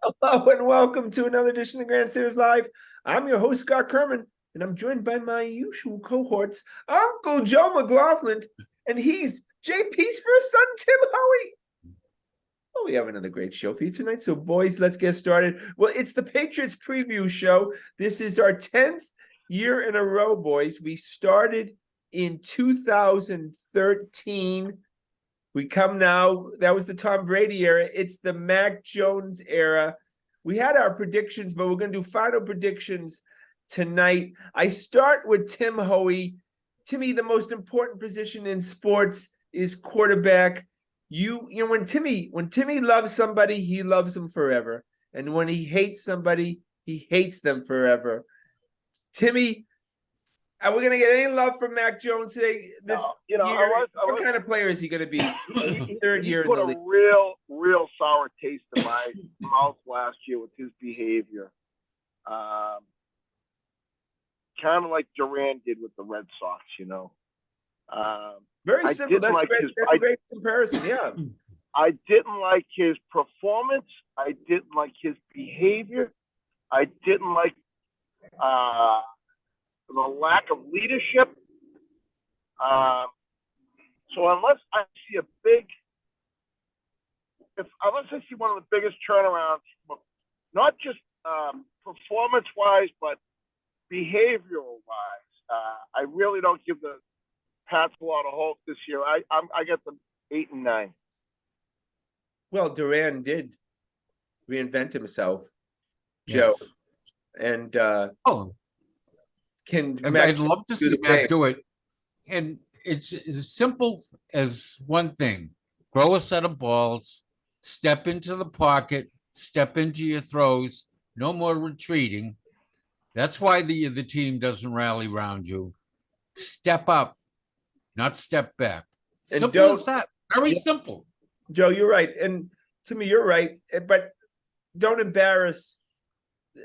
Hello and welcome to another edition of Grandstanders Live. I'm your host, Scott Kerman, and I'm joined by my usual cohorts, Uncle Joe McLaughlin, and he's JP's first son, Tim Hoey. Oh, we have another great show for you tonight. So, boys, let's get started. Well, it's the Patriots preview show. This is our 10th year in a row, boys. We started in 2013. We come now, that was the Tom Brady era. It's the Mac Jones era. We had our predictions, but we're going to do final predictions tonight. I start with Tim Hoey. Timmy, the most important position in sports is quarterback. You know, when Timmy loves somebody, he loves them forever. And when he hates somebody, he hates them forever. Timmy, are we going to get any love from Mac Jones today? This year? What kind of player is he going to be? His third year in the league. He put a real sour taste in my mouth last year with his behavior. Kind of like Durant did with the Red Sox, you know. Very simple. That's a great comparison. Yeah. I didn't like his performance. I didn't like his behavior. I didn't like the lack of leadership. So unless I see unless I see one of the biggest turnarounds, not just performance-wise, but behavioral-wise, I really don't give the Pats a lot of hope this year. I get them 8 and 9. Well, Duran did reinvent himself, Joe, yes. And I'd love to see Matt do it. And it's as simple as one thing: throw a set of balls, step into the pocket, step into your throws, no more retreating. That's why the team doesn't rally around you. Step up, not step back. Simple as that. Very simple. Joe, you're right. And to me, you're right. But don't embarrass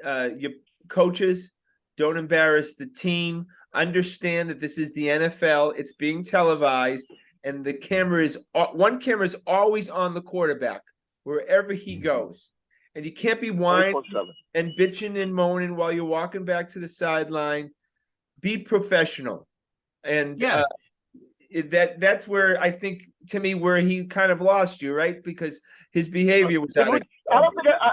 your coaches. Don't embarrass the team. Understand that this is the NFL. It's being televised, and the camera is always on the quarterback wherever he goes. And you can't be whining and bitching and moaning while you're walking back to the sideline. Be professional. And that's where I think, Timmy, where he kind of lost you, right? Because his behavior was out of control.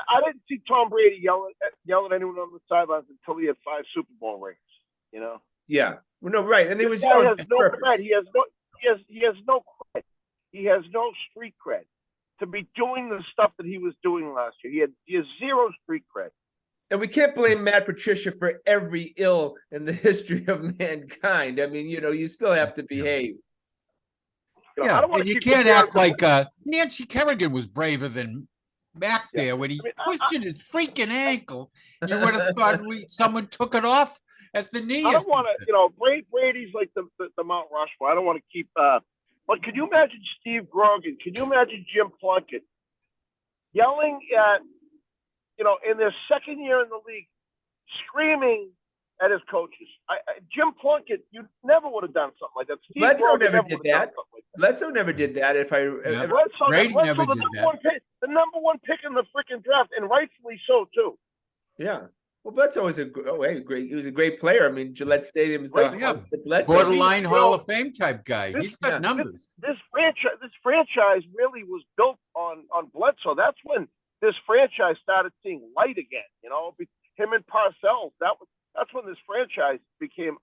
I didn't see Tom Brady yelling at anyone on the sidelines until he had 5 Super Bowl rings. You know. Yeah. Well, no, right, and he was He has no cred. He has no cred. He has no street cred to be doing the stuff that he was doing last year. He has zero street cred. And we can't blame Matt Patricia for every ill in the history of mankind. I mean, you still have to behave. And you can't act like Nancy Kerrigan was braver than Mac there when he twisted his freaking ankle. You would have thought someone took it off at the knee. I don't want to, Brady's like the Mount Rushmore. I don't want to keep. But can you imagine Steve Grogan? Can you imagine Jim Plunkett yelling at, in their second year in the league, screaming at his coaches? Jim Plunkett, you never would have done something like that. Bledsoe never did that. Bledsoe never did that. Brady never did that. The number one pick in the freaking draft, and rightfully so too. Yeah. Well, Bledsoe was great. He was a great player. I mean, Gillette Stadium is the borderline Hall of Fame type guy. He's got numbers. This franchise really was built on Bledsoe. That's when this franchise started seeing light again. Him and Parcells. That's when this franchise became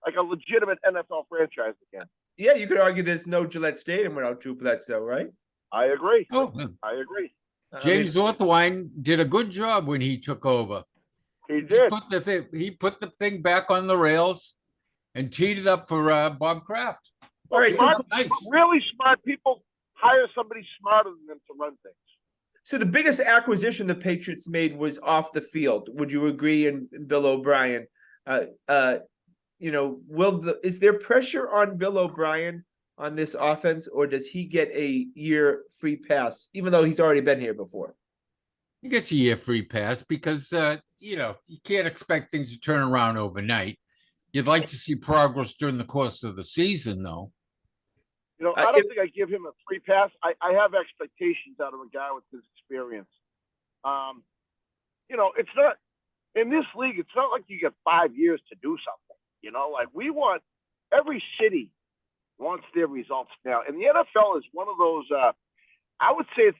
like a legitimate NFL franchise again. Yeah, you could argue there's no Gillette Stadium without Drew Bledsoe, right? I agree. I agree. James Orthwine did a good job when he took over. He did. He put the thing back on the rails and teed it up for Bob Kraft. All right, nice. Really smart people hire somebody smarter than them to run things. So the biggest acquisition the Patriots made was off the field. Would you agree? And Bill O'Brien, is there pressure on Bill O'Brien on this offense, or does he get a year free pass, even though he's already been here before? He gets a year free pass because, you can't expect things to turn around overnight. You'd like to see progress during the course of the season, though. I don't think I give him a free pass. I have expectations out of a guy with his experience. it's not in this league. It's not like you get 5 years to do something. Like we want every city wants their results now, and the NFL is one of those. I would say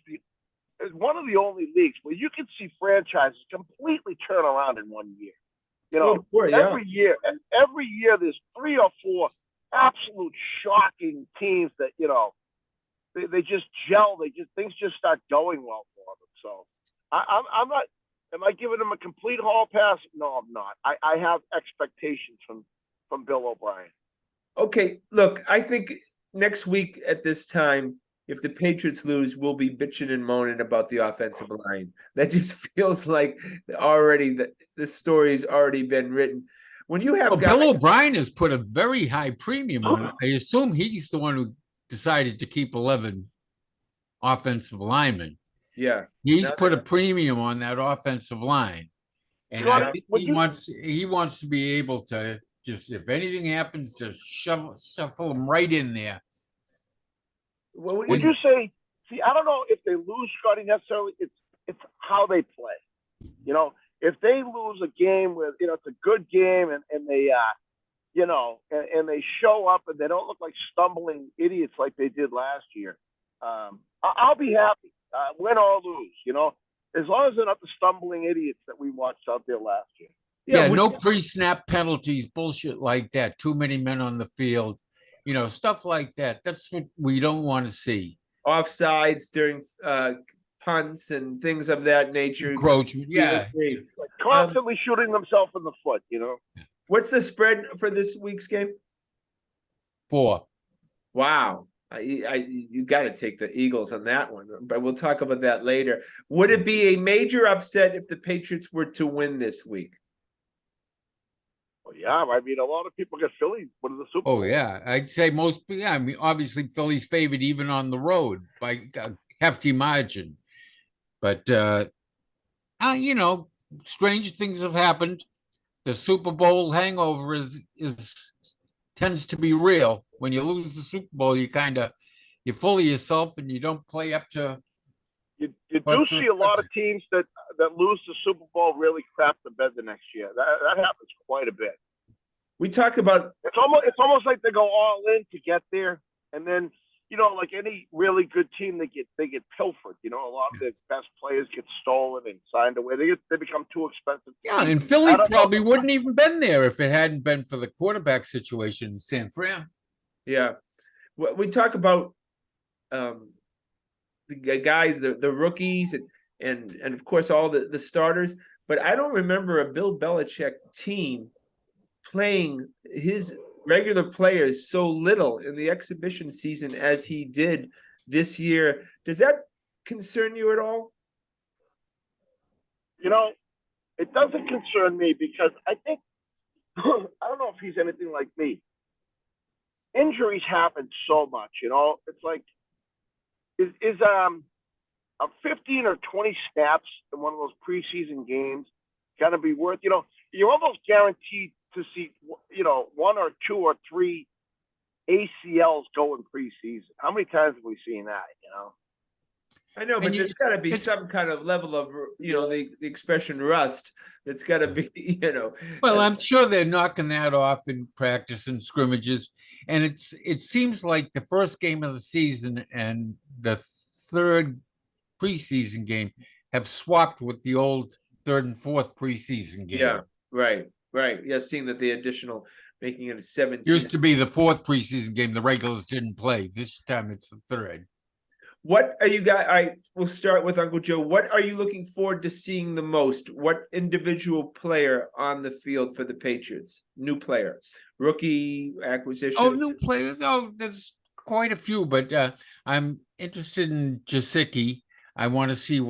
it's one of the only leagues where you can see franchises completely turn around in one year. Every year, there's 3 or 4 absolute shocking teams that they just gel. Things just start going well for them. So I'm not. Am I giving them a complete hall pass? No, I'm not. I have expectations from Bill O'Brien. Okay, look, I think next week at this time, if the Patriots lose, we'll be bitching and moaning about the offensive line. That just feels like already the story's already been written. When you have guys, Bill O'Brien has put a very high premium on it. I assume he's the one who decided to keep 11 offensive linemen. Yeah, he's put a premium on that offensive line, and I think he wants to be able to just, if anything happens, just shuffle them right in there. Would you say? See, I don't know if they lose Scotty necessarily. It's how they play. If they lose a game with it's a good game and they and they show up and they don't look like stumbling idiots like they did last year, I'll be happy. Win or lose, as long as they're not the stumbling idiots that we watched out there last year. Yeah, no pre-snap penalties, bullshit like that. Too many men on the field, stuff like that. That's what we don't want to see. Offsides during punts and things of that nature. Encroachment, yeah. Like constantly shooting themselves in the foot, What's the spread for this week's game? 4. Wow. You got to take the Eagles on that one, but we'll talk about that later. Would it be a major upset if the Patriots were to win this week? Well, yeah, I mean, a lot of people get Philly winning the Super Bowl. Oh, yeah. I'd say most, I mean, obviously Philly's favored even on the road by a hefty margin. But, strange things have happened. The Super Bowl hangover tends to be real. When you lose the Super Bowl, you're full of yourself and you don't play up to. You do see a lot of teams that lose the Super Bowl really crap the bed the next year. That happens quite a bit. We talk about it's almost like they go all in to get there, and then like any really good team, they get pilfered. A lot of the best players get stolen and signed away. They become too expensive. Yeah, and Philly probably wouldn't even been there if it hadn't been for the quarterback situation in San Fran. Yeah, we talk about the guys, the rookies, and of course all the starters. But I don't remember a Bill Belichick team playing his regular players so little in the exhibition season as he did this year. Does that concern you at all? It doesn't concern me because I think I don't know if he's anything like me. Injuries happen so much, It's like is a 15 or 20 snaps in one of those preseason games gonna be worth? You're almost guaranteed to see 1 or 2 or 3 ACLs go in preseason. How many times have we seen that? I know, but there's got to be some kind of level of the expression rust. That's got to be Well, I'm sure they're knocking that off in practice and scrimmages, and it seems like the first game of the season and the third preseason game have swapped with the old third and fourth preseason game. Yeah, right. Yeah, seeing that the additional making it a 17. Used to be the fourth preseason game. The regulars didn't play. This time it's the third. What are you guys? We'll start with Uncle Joe. What are you looking forward to seeing the most? What individual player on the field for the Patriots? New player, rookie acquisition? Oh, new players. Oh, there's quite a few, but I'm interested in Jasicki. I want to see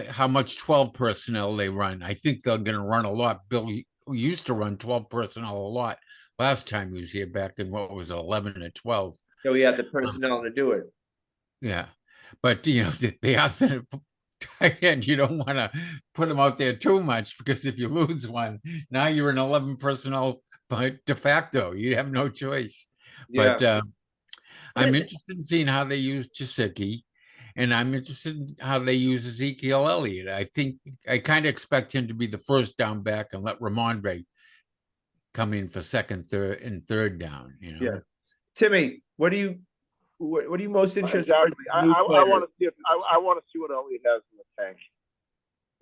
how much 12 personnel they run. I think they're going to run a lot. Bill used to run 12 personnel a lot last time he was here back in 11 and 12. So he had the personnel to do it. Yeah. But, the other and you don't want to put them out there too much because if you lose one, now you're an 11 personnel de facto. You have no choice. Yeah. But I'm interested in seeing how they use Jasicki. And I'm interested in how they use Ezekiel Elliott. I kind of expect him to be the first down back and let Ramondre come in for second, third, and third down. Yeah. Timmy, what are you most interested in? Exactly. I want to see if I want to see what Elliott has in the tank.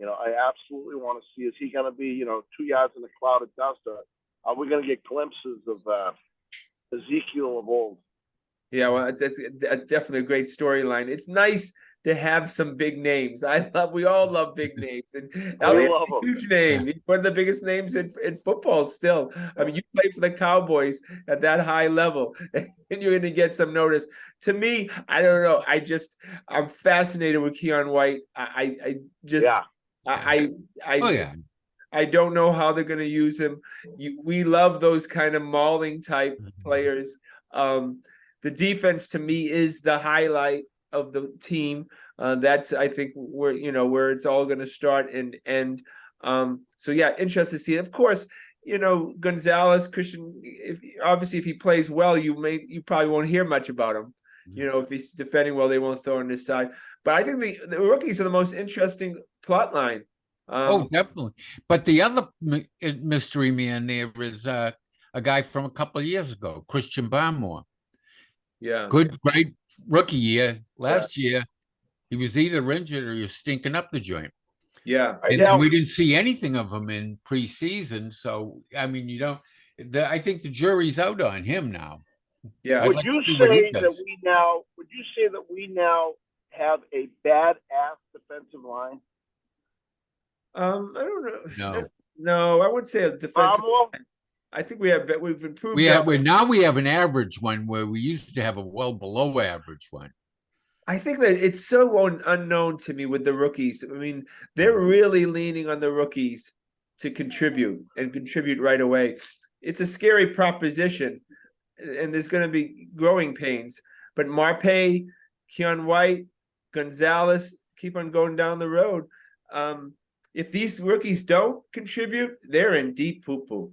I absolutely want to see, is he going to be, 2 yards in a cloud of dust, or are we going to get glimpses of Ezekiel of old? Yeah, well, that's definitely a great storyline. It's nice to have some big names. We all love big names, and Elliott's a huge name. He's one of the biggest names in football still. I mean, you play for the Cowboys at that high level, and you're going to get some notice. To me, I don't know. I'm fascinated with Keon White. I don't know how they're going to use him. We love those kind of mauling type players. The defense to me is the highlight of the team. That's, I think, where it's all going to start and end. So yeah, interested to see it. Of course, Gonzalez, Christian. If he plays well, you probably won't hear much about him. If he's defending well, they won't throw on his side. But I think the rookies are the most interesting plot line. Definitely. But the other mystery man there is a guy from a couple of years ago, Christian Barmore. Yeah. Great rookie year. Last year, he was either injured or he was stinking up the joint. Yeah. And we didn't see anything of him in preseason. So, I mean, I think the jury's out on him now. Yeah. Would you say that we now have a badass defensive line? I don't know. No, I wouldn't say a defensive line. I think we've improved. We have an average one where we used to have a well below average one. I think that it's so unknown to me with the rookies. I mean, they're really leaning on the rookies to contribute right away. It's a scary proposition, and there's going to be growing pains. But Marpe, Keon White, Gonzalez keep on going down the road. If these rookies don't contribute, they're in deep poo-poo.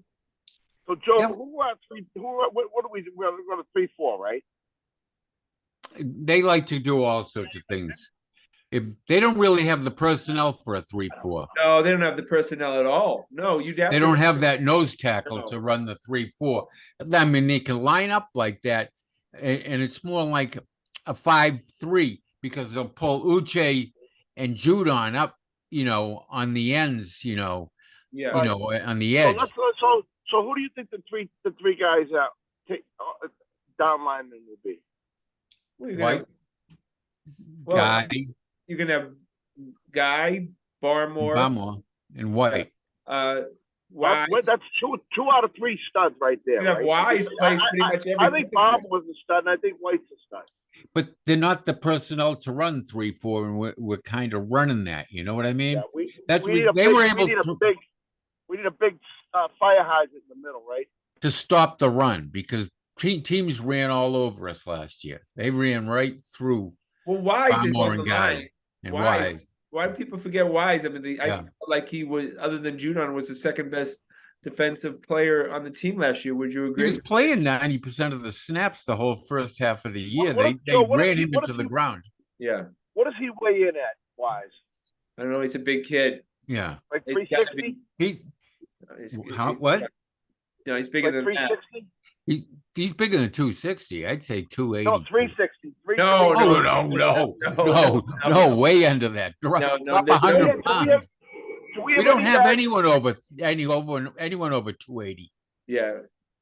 So, Joe, who are three? What do we? We're going to 3-4, right? They like to do all sorts of things. If they don't really have the personnel for a 3-4. No, they don't have the personnel at all. No, they don't have that nose tackle to run the 3-4. I mean, they can line up like that, and it's more like a 5-3 because they'll pull Uche and Judon up, on the ends, on the edge. So who do you think the three guys down linemen will be? White, Guy. You can have Guy, Barmore, and White. Wise. That's two out of three studs right there. You have right? Wise plays pretty much every. I think Bob was a stud, and I think White's a stud. But they're not the personnel to run 3-4, and we're kind of running that. You know what I mean? Yeah, we need a big fire hydrant in the middle, right? To stop the run, because teams ran all over us last year. They ran right through. Well, Wise is on the line. And Wise. Why do people forget Wise? I mean, I felt like he was, other than Judon, was the second best defensive player on the team last year. Would you agree? He was playing 90% of the snaps the whole first half of the year. They ran him into the ground. Yeah. What does he weigh in at, Wise? I don't know. He's a big kid. Yeah. Like 360? What? No, he's bigger than 360? He's bigger than 260. I'd say 280. No, 360. No, way under that. Drop 100 pounds. We don't have anyone over 280. Yeah.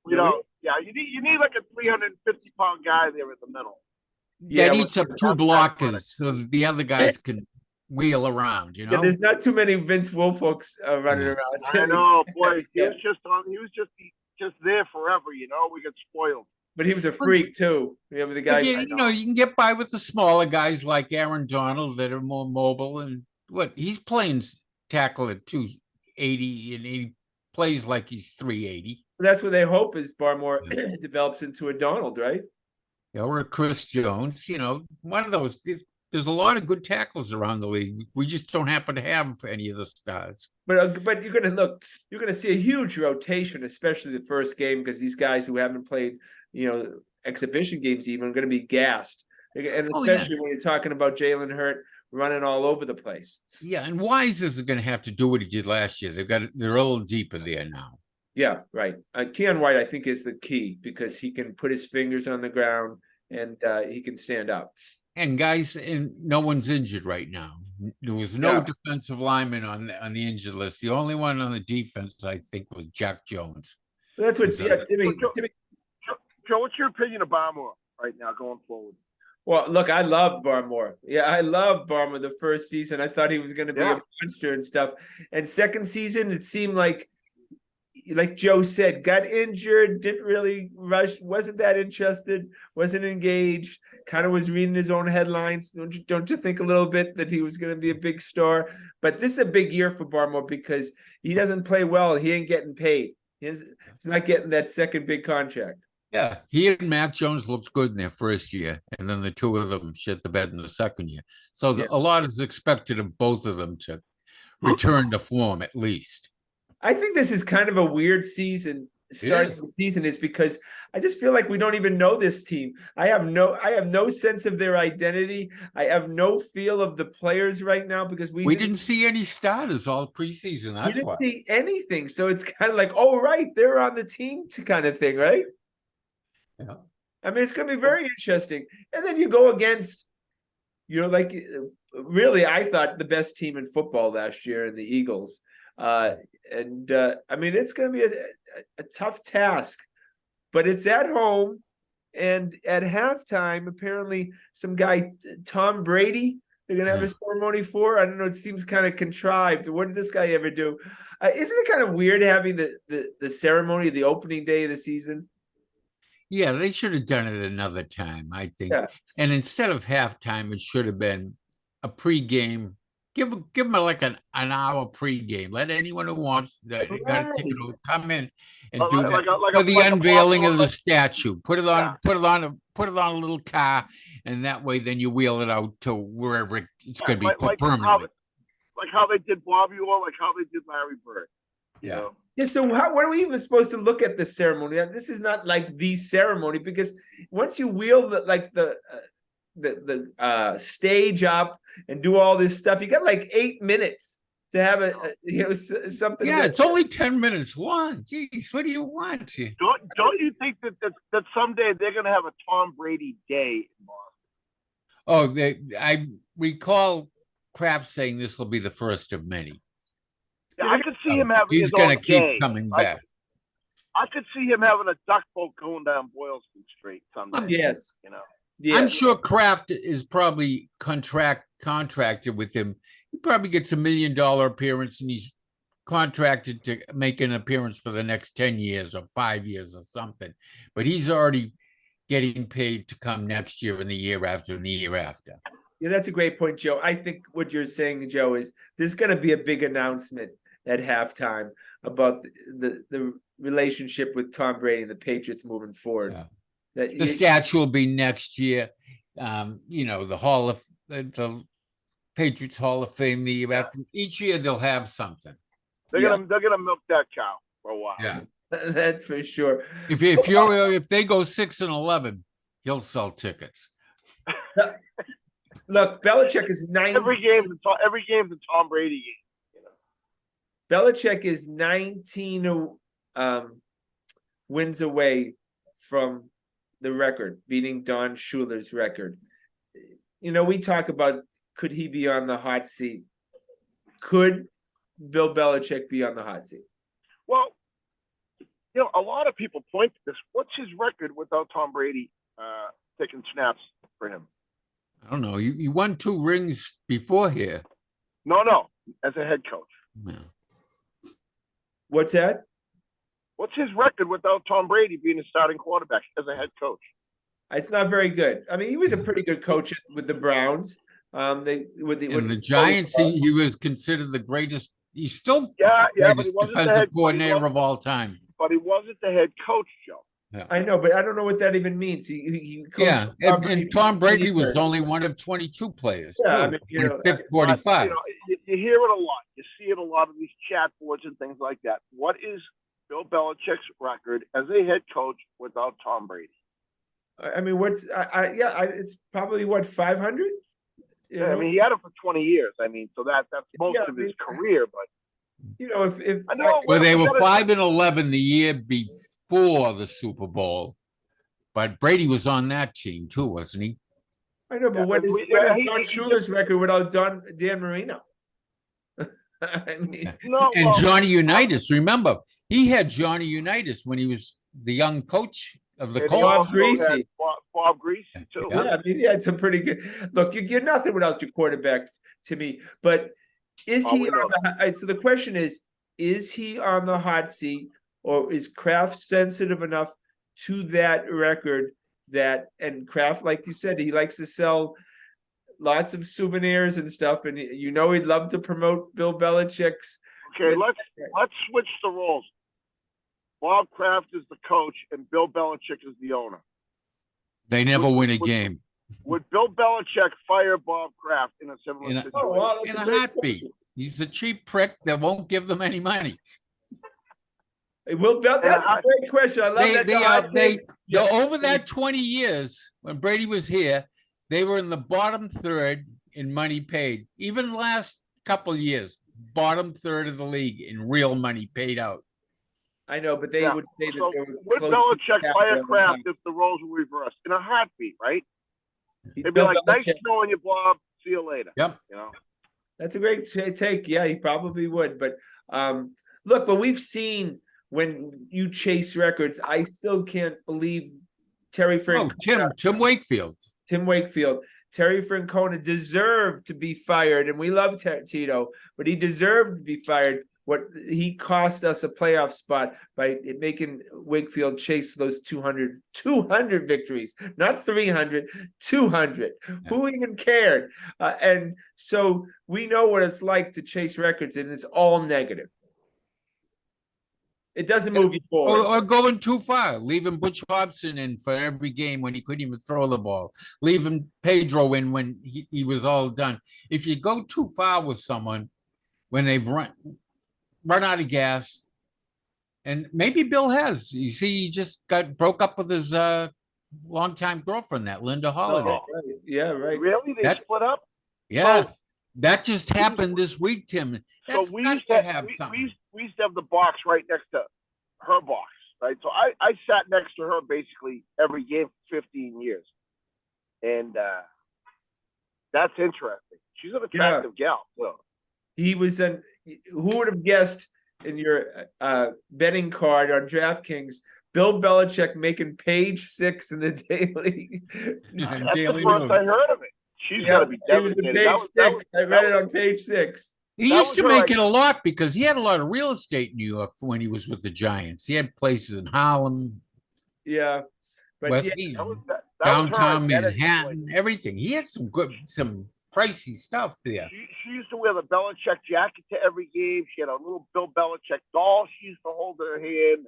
You need like a 350-pound guy there in the middle. That eats up two blockers so that the other guys can wheel around, Yeah, there's not too many Vince Wilforks running around. I know, boy. He was just there forever, we get spoiled. But he was a freak too. Remember the guy? You can get by with the smaller guys like Aaron Donald that are more mobile, and he's playing tackle at 280, and he plays like he's 380. That's what they hope is Barmore develops into a Donald, right? Or a Chris Jones. One of those. There's a lot of good tackles around the league. We just don't happen to have any of the stars. But you're gonna see a huge rotation, especially the first game, because these guys who haven't played, exhibition games even are gonna be gassed. And Oh, yeah. especially when you're talking about Jalen Hurt running all over the place. Yeah, and Wise isn't going to have to do what he did last year. They're a little deeper there now. Yeah, right. Keon White, I think, is the key because he can put his fingers on the ground and he can stand up. And guys, and no one's injured right now. There was no Yeah. defensive lineman on the injured list. The only one on the defense, I think, was Jack Jones. That's what So- Timmy. Joe, what's your opinion of Barmore right now going forward? Well, look, I loved Barmore. Yeah, I loved Barmore the first season. I thought he was going to be Yeah. a monster and stuff. And second season, it seemed like Joe said, got injured, didn't really rush, wasn't that interested, wasn't engaged, kind of was reading his own headlines. Don't you think a little bit that he was going to be a big star? But this is a big year for Barmore because he doesn't play well. He ain't getting paid. He's not getting that second big contract. Yeah, he and Mac Jones looked good in their first year, and then the two of them shit the bed in the second year. So Yeah. a lot is expected of both of them to return to form at least. I think this is kind of a weird season. Starting the season is because I just feel like we don't even know this team. I have no sense of their identity. I have no feel of the players right now because We didn't see any starters all preseason. we That's didn't why. see anything. So it's kind of like, oh right, they're on the team kind of thing, right? Yeah. I mean, it's going to be very interesting. And then you go against, like really, I thought the best team in football last year in the Eagles. I mean, it's going to be a tough task, but it's at home. And at halftime, apparently, some guy, Tom Brady, they're going to have a ceremony for. I don't know. It seems kind of contrived. What did this guy ever do? Isn't it kind of weird having the ceremony, the opening day of the season? Yeah, they should have done it another time, I think. Yeah. And instead of halftime, it should have been a pregame. Give them like an hour pregame. Let anyone who wants that got a ticket to come in and do that. For the unveiling of the statue. Put it on a little car, and that way then you wheel it out to wherever it's going to be put permanently. Like how they did Bobby Orr, like how they did Larry Bird. You know? Yeah, so what are we even supposed to look at this ceremony? This is not like the ceremony because once you wheel the stage up and do all this stuff, you got like 8 minutes to have something. Yeah, it's only 10 minutes long. Jeez, what do you want? Don't you think that someday they're going to have a Tom Brady day in Boston? Oh, I recall Kraft saying this will be the first of many. Yeah, I could see him having He's his going own to keep day. coming back. I could see him having a duck boat going down Boylston Street someday. Yes. Yeah. I'm sure Kraft is probably contracted with him. He probably gets $1 million appearance, and he's contracted to make an appearance for the next 10 years or 5 years or something. But he's already getting paid to come next year and the year after and the year after. Yeah, that's a great point, Joe. I think what you're saying, Joe, is there's going to be a big announcement at halftime about the relationship with Tom Brady and the Patriots moving forward. Yeah. The statue will be next year. The Patriots Hall of Fame the year after. Each year they'll have something. They're gonna milk that cow for a while. Yeah, that's for sure. If they go 6-11, he'll sell tickets. Look, Belichick is 19. Every game's a Tom Brady game. Belichick is 19 wins away from the record, beating Don Schuler's record. We talk about, could he be on the hot seat? Could Bill Belichick be on the hot seat? Well, a lot of people point to this. What's his record without Tom Brady taking snaps for him? I don't know. You won 2 rings before here. No, as a head coach. Yeah. What's that? What's his record without Tom Brady being a starting quarterback as a head coach? It's not very good. I mean, he was a pretty good coach with the Browns. With the Giants, he was considered the greatest. He's still but he greatest wasn't the defensive head coordinator of all time. But he wasn't the head coach, Joe. Yeah. I know, but I don't know what that even means. He coached and Tom Brady was only one of 22 players. Yeah, too. 45. You hear it a lot. You see it a lot of these chat boards and things like that. What is Bill Belichick's record as a head coach without Tom Brady? I mean, it's probably what, 500? You Yeah, I know, mean, he had it for 20 years. I mean, so that's most Yeah, of I his mean, career. But if I know Well, they we were gotta, 5-11 the year before the Super Bowl, but Brady was on that team too, wasn't he? I know, but yeah, what is Don Shula's record without Dan Marino? I mean, no, And well, Johnny Unitas, remember, he had Johnny Unitas when he was the young coach of the and he Colts. Bob also had Greasy. Bob Greasy too. Yeah. Yeah, I mean, he had some pretty good. Look, you're nothing without your quarterback to me. But is Oh, he we know on the? So the question is he on the hot seat, or is Kraft sensitive enough to that record that? And Kraft, like you said, he likes to sell lots of souvenirs and stuff, and he'd love to promote Bill Belichick's. Okay, let's switch the roles. Bob Kraft is the coach, and Bill Belichick is the owner. They never win a game Would Bill Belichick fire Bob Kraft in a similar In a- situation? Oh, wow, that's in a a great heartbeat. question. He's a cheap prick that won't give them any money. That's a great question. I love They, that. they, The uh, hot they, take. Yeah. over that 20 years when Brady was here, they were in the bottom third in money paid. Even last couple years, bottom third of the league in real money paid out. I know, but they Yeah. would say that So they were would close to Belichick cap fire all the Kraft time. if the roles were reversed in a heartbeat? Right? They'd be Bill like, "Nice Belichick. knowing you, Bob. See you later." Yep. You know. That's a great take. Yeah, he probably would. But look, but we've seen when you chase records, I still can't believe Terry Oh, Francona, Tim Wakefield. Tim Wakefield, Terry Francona deserved to be fired, and we love Tito, but he deserved to be fired. What he cost us a playoff spot by making Wakefield chase those 200 victories, not 300, 200. Who even cared? And so we know what it's like to chase records, and it's all negative. It doesn't move you forward. Or going too far, leaving Butch Hobson in for every game when he couldn't even throw the ball, leaving Pedro in when he was all done. If you go too far with someone when they've run out of gas, and maybe Bill has. You see, he just broke up with his longtime girlfriend, that Linda Holiday. Oh, Right. Yeah, right. really? They split up? Yeah, So- that just happened this week, Tim. So That's we got used to to have something. we used to have the box right next to her box, right? So I sat next to her basically every game for 15 years, and that's interesting. She's an attractive gal. So He was an. Who would have guessed in your betting card on DraftKings? Bill Belichick making page 6 in the daily. that's Daily the first News. I heard of it. She's got to be He was devastated. on page 6. I read it on page 6. He That used was to her make idea. it a lot because he had a lot of real estate in New York when he was with the Giants. He had places in Harlem, Yeah, but West yeah, That was her downtown identity. Manhattan, everything. He had some pricey stuff there. She used to wear the Belichick jacket to every game. She had a little Bill Belichick doll she used to hold in her hand.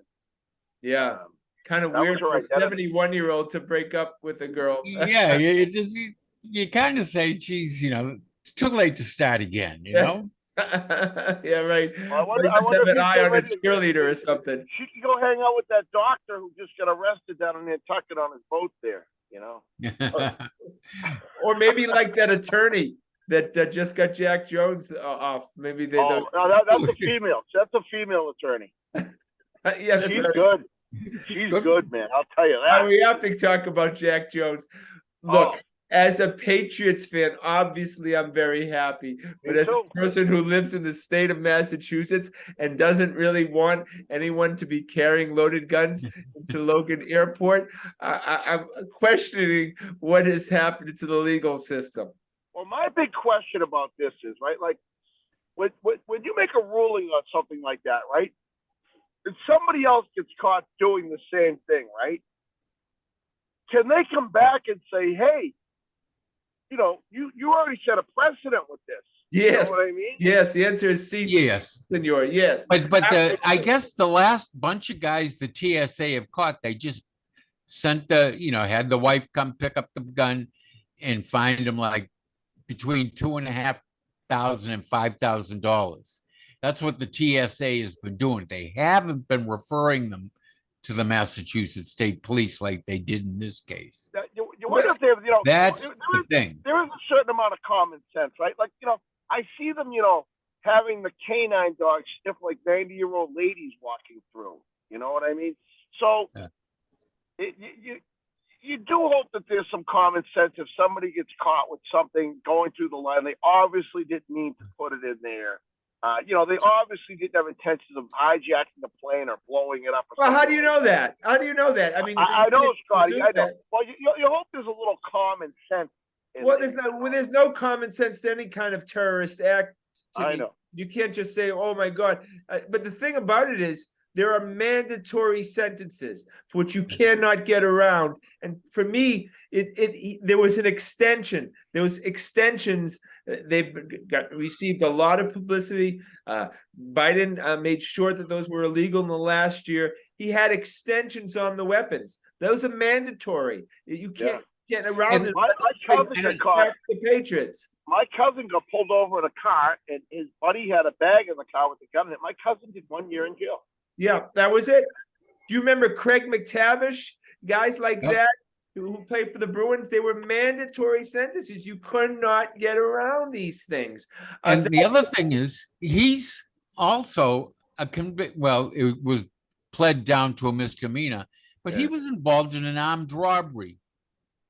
yeah. Kind of that was weird her for a identity. 71-year-old to break up with a girl. Yeah, you kind of say, geez, it's too late to start again, you Yeah. know? Yeah, right. Well, I wonder- Or just I wonder have if an he's eye getting on a ready to- cheerleader or something. She could go hang out with that doctor who just got arrested down in Nantucket on his boat there, you know? Or maybe like that attorney that just got Jack Jones off. Maybe they. Oh, no, that's a female. That's a female attorney. Yeah, that's She's what I was- good. She's good, man. I'll tell you that. we have to talk about Jack Jones. Look, Oh. as a Patriots fan, obviously I'm very happy. But Me as too. a person who lives in the state of Massachusetts and doesn't really want anyone to be carrying loaded guns into Logan Airport, I'm questioning what has happened to the legal system. Well, my big question about this is, right, like, when you make a ruling on something like that, right, and somebody else gets caught doing the same thing, right, can they come back and say, hey, you already set a precedent with this? Yes. You know what I mean? Yes, the answer is C, Yes. senor. Yes. But I guess the last bunch of guys the TSA have caught, they just sent had the wife come pick up the gun and fined them like between $2,500 and $5,000. That's what the TSA has been doing. They haven't been referring them to the Massachusetts State Police like they did in this case. You wonder if they're, That's there the is, thing. there is a certain amount of common sense, right? Like, I see them, having the canine dogs sniff like 90-year-old ladies walking through. You know what I mean? So Yeah. You do hope that there's some common sense if somebody gets caught with something going through the line. They obviously didn't mean to put it in there. They obviously didn't have intentions of hijacking the plane or blowing it up. Well, how do you know that? How do you know that? I mean, I know, Scotty. I know. that. Well, you hope there's a little common sense. Well, there's no common sense to any kind of terrorist act. I know. You can't just say, "Oh my God!" But the thing about it is, there are mandatory sentences for which you cannot get around. And for me, there was an extension. There was extensions. They've received a lot of publicity. Biden made sure that those were illegal in the last year. He had extensions on the weapons. Those are mandatory. You can't get around it. My cousin got caught. The Patriots. My cousin got pulled over in a car, and his buddy had a bag in the car with a gun in it. My cousin did 1 year in jail. Yeah, that was it. Do you remember Craig McTavish? Guys like Yep. that who played for the Bruins, they were mandatory sentences. You could not get around these things. And the other thing is, he's also a convict. Well, it was pled down to a misdemeanor, but he was involved in an armed robbery.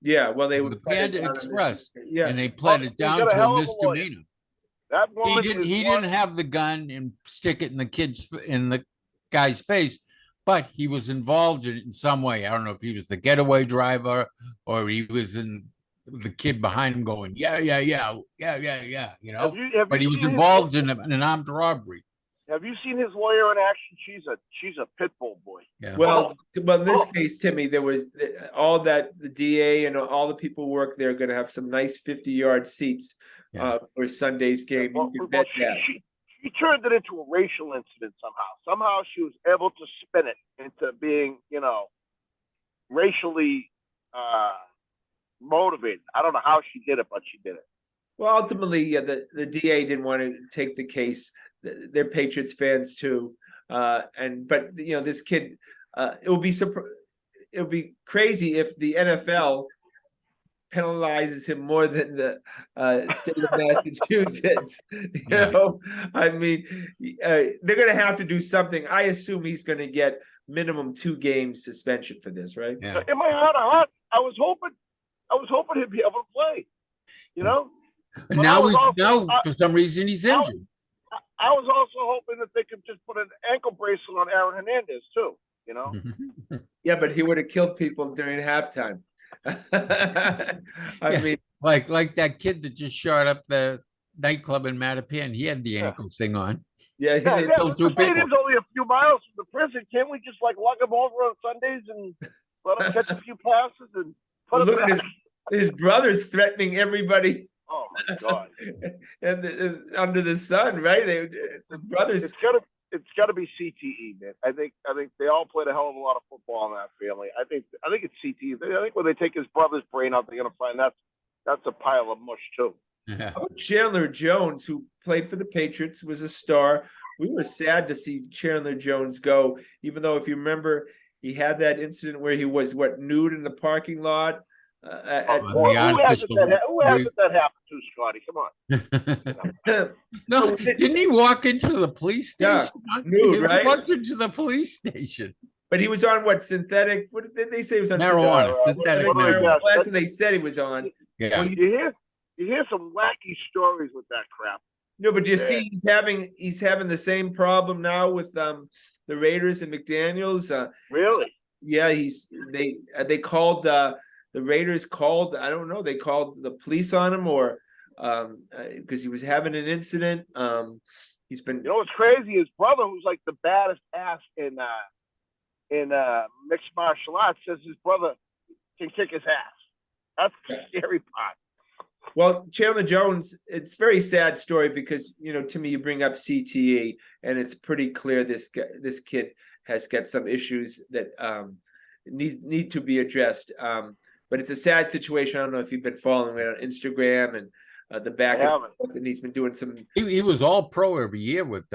Yeah, well, they with would the Panda Express, Yeah, and they pled it he's down got a to hell a of a lawyer. misdemeanor. That He woman didn't. is He one- didn't have the gun and stick it in the guy's face, but he was involved in it in some way. I don't know if he was the getaway driver or he was in the kid behind him going, yeah. You know, Have you but he was seen his- involved in an armed robbery. Have you seen his lawyer in action? She's a pit bull boy. Yeah. well, in this case, Timmy, there was all that the DA and all the people who work there are going to have some nice 50-yard seats Yeah. For Sunday's game. Well, You can bet that. she turned it into a racial incident somehow. Somehow she was able to spin it into being, racially motivated. I don't know how she did it, but she did it. Well, ultimately, yeah, the DA didn't want to take the case. They're Patriots fans too, but this kid, it would be crazy if the NFL penalizes him more than the state of Massachusetts. I mean, they're going to have to do something. I assume he's going to get minimum 2 games suspension for this, right? Yeah. In my heart of hearts, I was hoping he'd be able to play. And But now for some reason he's injured. I was also hoping that they could just put an ankle bracelet on Aaron Hernandez too. Yeah, but he would have killed people during halftime. I mean, like that kid that just shot up the nightclub in Mattapan. He had the ankle thing on. yeah, killed 2 The people. stadium's only a few miles from the prison. Can't we just lug him over on Sundays and let him catch a few passes and put him look, back? his brother's threatening everybody Oh my God! and under the sun, right? The brothers. It's gotta be CTE, man. I think they all played a hell of a lot of football in that family. I think it's CTE. I think when they take his brother's brain out, they're gonna find that's a pile of mush too. Yeah. How about Chandler Jones, who played for the Patriots, was a star. We were sad to see Chandler Jones go, even though if you remember, he had that incident where he was nude in the parking lot. Who hasn't that happened to, Scotty? Come on. No, didn't he walk into the police station? Nude, He right? walked into the police station. But he was on synthetic? What did they say he was on? Marijuana, Synthetic synthetic marijuana. marijuana. That's what they said he was on. Yeah. Well, You hear some wacky stories with that crap. No, but you see, he's having the same problem now with the Raiders and McDaniels. Really? Yeah, they called the Raiders called, I don't know, they called the police on him or because he was having an incident. He's been what's crazy? His brother, who's like the baddest ass in mixed martial arts, says his brother can kick his ass. That's the scary part. Well, Chandler Jones, it's a very sad story because, Timmy, you bring up CTE, and it's pretty clear this kid has got some issues that need to be addressed. But it's a sad situation. I don't know if you've been following it on Instagram and the back and he's been doing some. He was all pro every year with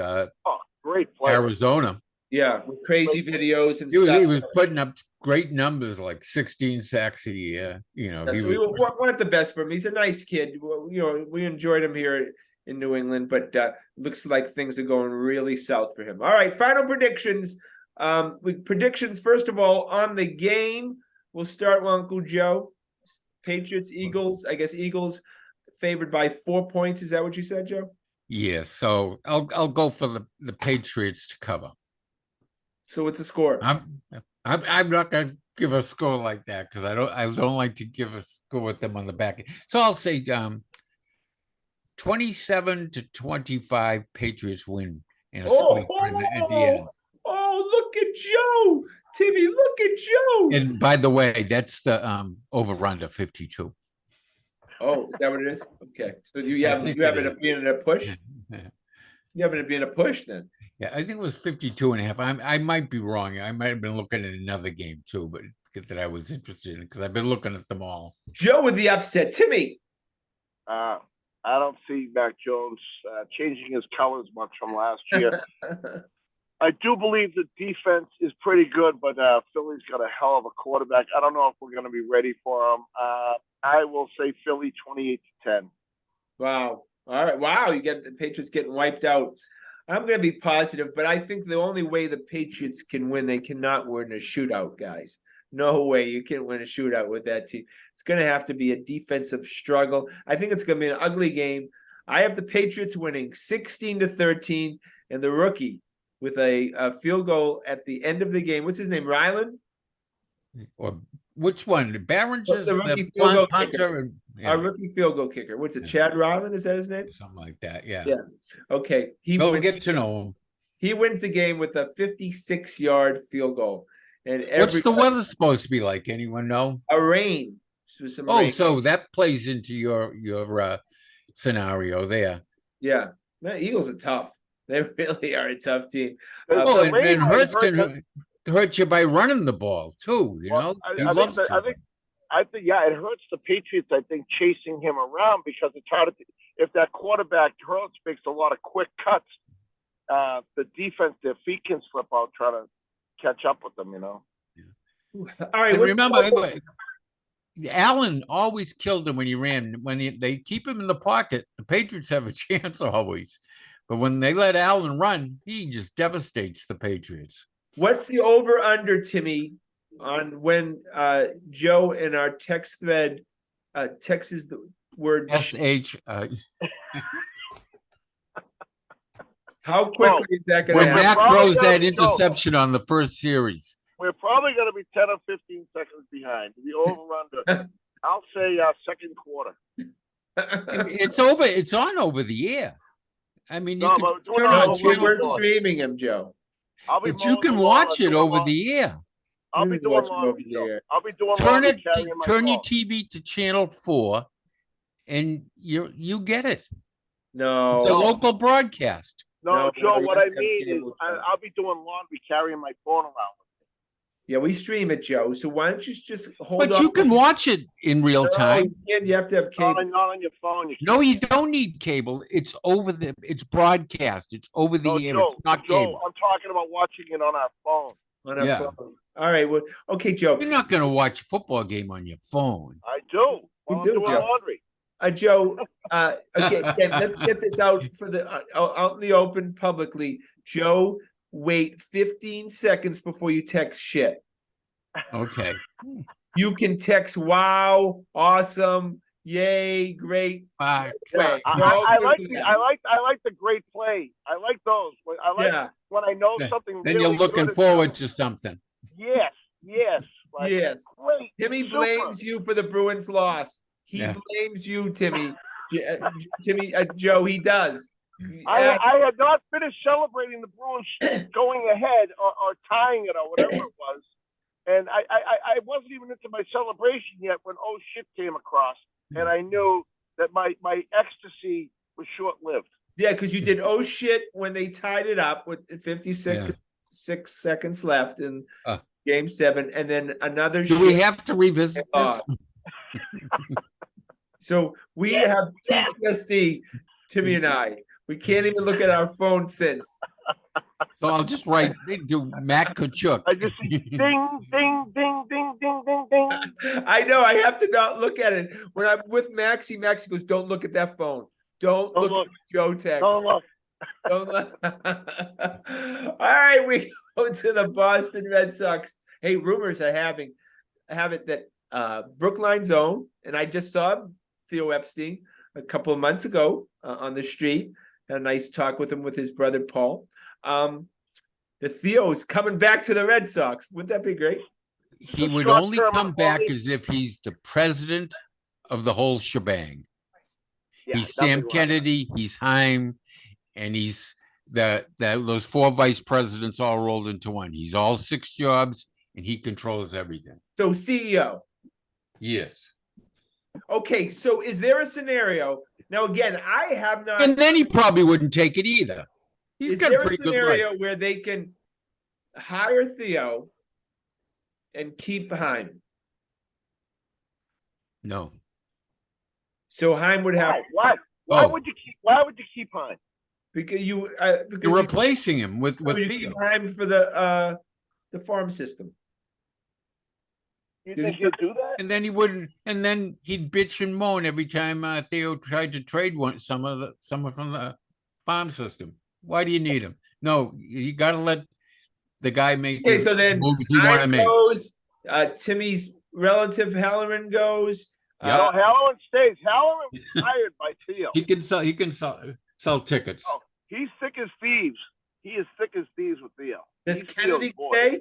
great player. Arizona. Yeah, with crazy videos and He stuff. was putting up great numbers, like 16 sacks a year. You know, Yeah, he so we was want the best for him. He's a nice kid. We enjoyed him here in New England, but looks like things are going really south for him. All right, final predictions. Predictions first of all on the game. We'll start with Uncle Joe. Patriots, Eagles. I guess Eagles favored by 4 points. Is that what you said, Joe? yeah. So I'll go for the Patriots to cover. So what's the score? I'm not gonna give a score like that because I don't like to give a score with them on the back. So I'll say 27-25 Patriots win in a squeak at the end. Oh, look at Joe. Timmy, look at Joe. And by the way, that's the over under 52. Oh, is that what it is? Okay. So you I have think you have it it being a push? Yeah. You have it being a push then. Yeah, I think it was 52 and a half. I might be wrong. I might have been looking at another game too, but that I was interested in because I've been looking at them all. Joe with the upset. Timmy. I don't see Mac Jones changing his colors much from last year. I do believe the defense is pretty good, but Philly's got a hell of a quarterback. I don't know if we're going to be ready for him. I will say Philly 28-10. Wow. All right. Wow. You get the Patriots getting wiped out. I'm going to be positive, but I think the only way the Patriots can win, they cannot win a shootout, guys. No way you can win a shootout with that team. It's going to have to be a defensive struggle. I think it's going to be an ugly game. I have the Patriots winning 16-13, and the rookie with a field goal at the end of the game. What's his name? Ryland? Or which one? Barron's The rookie field goal kicker. punter. Our rookie field goal kicker. What's it? Chad Ryland? Is that his name? Something like that. Yeah. Yeah. Okay. We'll get to know him. He wins the game with a 56-yard field goal. And What's the weather supposed to be like? Anyone know? A rain. Rain. So that plays into your scenario there. Yeah. The Eagles are tough. They really are a tough team. And Hurts can hurt you by running the ball too. You know, I think it hurts the Patriots. I think chasing him around because it's hard if that quarterback Hurts makes a lot of quick cuts. The defense, their feet can slip out trying to catch up with them. You know. Yeah. All right. Remember, Allen always killed him when he ran. They keep him in the pocket, the Patriots have a chance always. But when they let Allen run, he just devastates the Patriots. What's the over-under, Timmy, on when Joe in our text thread texts the word SH? How quickly is that going to when happen? Mac throws that interception on the first series? We're probably going to be 10 or 15 seconds behind. The over-under. I'll say second quarter. It's over. It's on over the air. I mean, you can turn on we're streaming him, Joe. But you can watch it over the air. I'll be doing laundry. I'll be doing turn laundry. Turn your TV to channel 4, and you get it. No, it's a local broadcast. No, Joe. What I mean is, I'll be doing laundry, carrying my phone around. Yeah, we stream it, Joe. So why don't you just hold on? But you can watch it in real time. You have to have cable. Not on your phone. No, you don't need cable. It's it's broadcast. It's over the air. Joe, it's not Joe, cable. I'm talking about watching it on our phone. On our phone. All right. Well, okay, Joe. You're not going to watch a football game on your phone. I do. You do, doing laundry. Joe, again, let's get this out for out in the open publicly. Joe, wait 15 seconds before you text shit. Okay. You can text wow, awesome, yay, great. I like the great play. I like those. I like when I know something. Then really you're looking forward to something. Yes. Like, yes. Great. Timmy blames you for the Bruins loss. He blames you, Timmy. Joe, he does. I had not finished celebrating the Bruins going ahead or tying it or whatever it was. And I wasn't even into my celebration yet when oh shit came across. And I knew that my ecstasy was short-lived. Yeah, because you did oh shit when they tied it up with 56 seconds left in game 7. And then another Do we have to revisit this? So we have PTSD, Timmy and I. We can't even look at our phone since. So I'll just write, do Matt Kachuk. I just see ding, ding, ding, ding, ding, ding, ding. I know. I have to not look at it when I'm with Maxie. Maxie goes, "Don't look at that phone. Don't Don't look look. at Joe text. Don't look. Don't look." All right, we go to the Boston Red Sox. Hey, rumors are have it that Brookline's own, and I just saw Theo Epstein a couple of months ago on the street. Had a nice talk with him with his brother Paul. The Theo's coming back to the Red Sox. Wouldn't that be great? He would short only term come back only. as if he's the president of the whole shebang. Yeah, He's Sam nothing like Kennedy, he's Heim, and he's those 4 vice presidents all rolled into one. He's all 6 jobs, and he controls everything. So CEO. Yes. Okay, so is there a scenario now? Again, I have not. And then he probably wouldn't take it either. He's Is got there a a pretty good scenario life. where they can hire Theo and keep Heim? No. So Heim would have Why? Why Oh. would you keep? Why would you keep Hine? because you You're because replacing him with you Theo. keep Heim for the farm system. You Does think he- he'll do that? And then he wouldn't, and then he'd bitch and moan every time Theo tried to trade someone from the farm system. Why do you need him? No, you got to let the guy make Okay, his so then moves he want to Heim make. goes. Timmy's relative Halloran goes. Yep. No, Halloran stays. Halloran was hired by Theo. He can sell tickets. Oh, he's thick as thieves. He is thick as thieves with Theo. Does He's Kennedy Theo's boy. stay?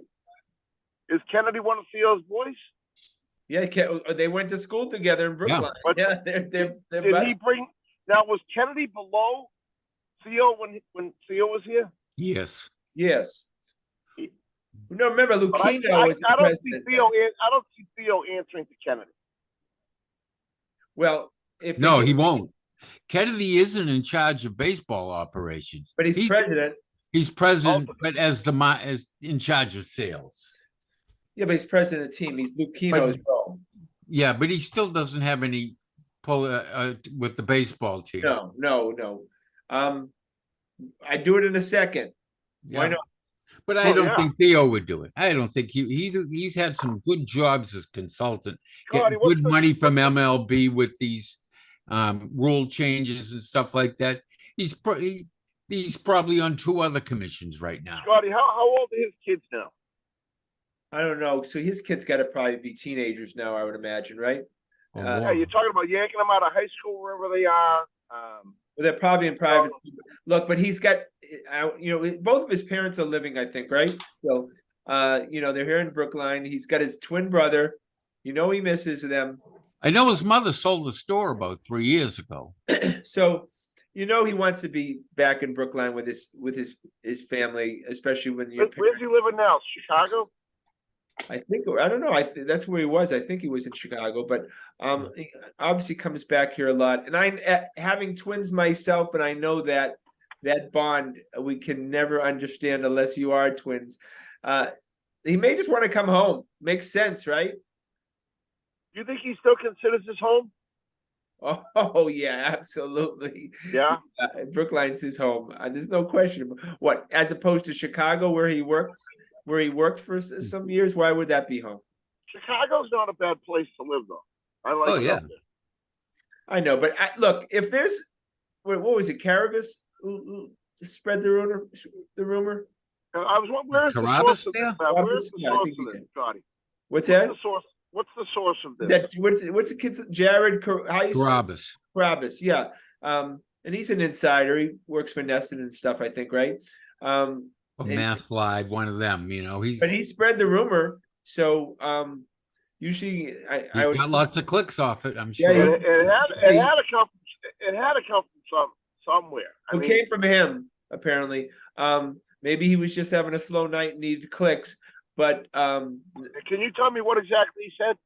Is Kennedy one of Theo's boys? Yeah, they went to school together in Brookline. But Yeah, they're Did buddies. he bring? Now was Kennedy below Theo when Theo was here? Yes. Yes. No, remember But I Lucchino was the don't see president. Theo. I don't see Theo answering to Kennedy. Well, if No, he won't. Kennedy isn't in charge of baseball operations, but he's president. He's president, Oh. but as in charge of sales. Yeah, but he's president of the team. He's Lucchino's role. Yeah, but he still doesn't have any pull with the baseball team. No. I do it in a second. Yeah. Why not? But I Oh, don't yeah. think Theo would do it. I don't think he's had some good jobs as consultant, Scotty, getting what's good the- money from MLB with these rule changes and stuff like that. He's probably on 2 other commissions right now. Scotty, how old are his kids now? I don't know. So his kids got to probably be teenagers now, I would imagine, right? Oh, Yeah, Yeah, you're talking about yanking them out of high school wherever they are. Well, they're probably in private. Look, but he's got, both of his parents are living, I think, right? So, they're here in Brookline. He's got his twin brother. He misses them. I know his mother sold the store about 3 years ago. So, he wants to be back in Brookline with his family, especially when you're. Where's he living now? Chicago? I don't know. That's where he was. I think he was in Chicago, but he obviously comes back here a lot. And I'm having twins myself, and I know that bond we can never understand unless you are twins. He may just want to come home. Makes sense, right? Do you think he still considers his home? Oh yeah, absolutely. Yeah. Brookline's his home. There's no question. What, as opposed to Chicago, where he worked for some years? Why would that be home? Chicago's not a bad place to live, though. I like Oh, it yeah. up there. I know, but look, if there's what was it, Carabas who spread the rumor? I was where's the Carabas source of there? this? Where's the Yeah, I source think of he this, did. Scotty? What's that? What's the source of Is this? that what's the kid's Jared? How you say Carabas. Carabas? Yeah, and he's an insider. He works for Neston and stuff, I think, right? Or And- Math Live, one of them. But he spread the rumor, so usually I would got lots of clicks off it. I'm Yeah, sure. It had to come. It had to come from somewhere. who came from him apparently. Maybe he was just having a slow night and needed clicks, but Can you tell me what exactly he said?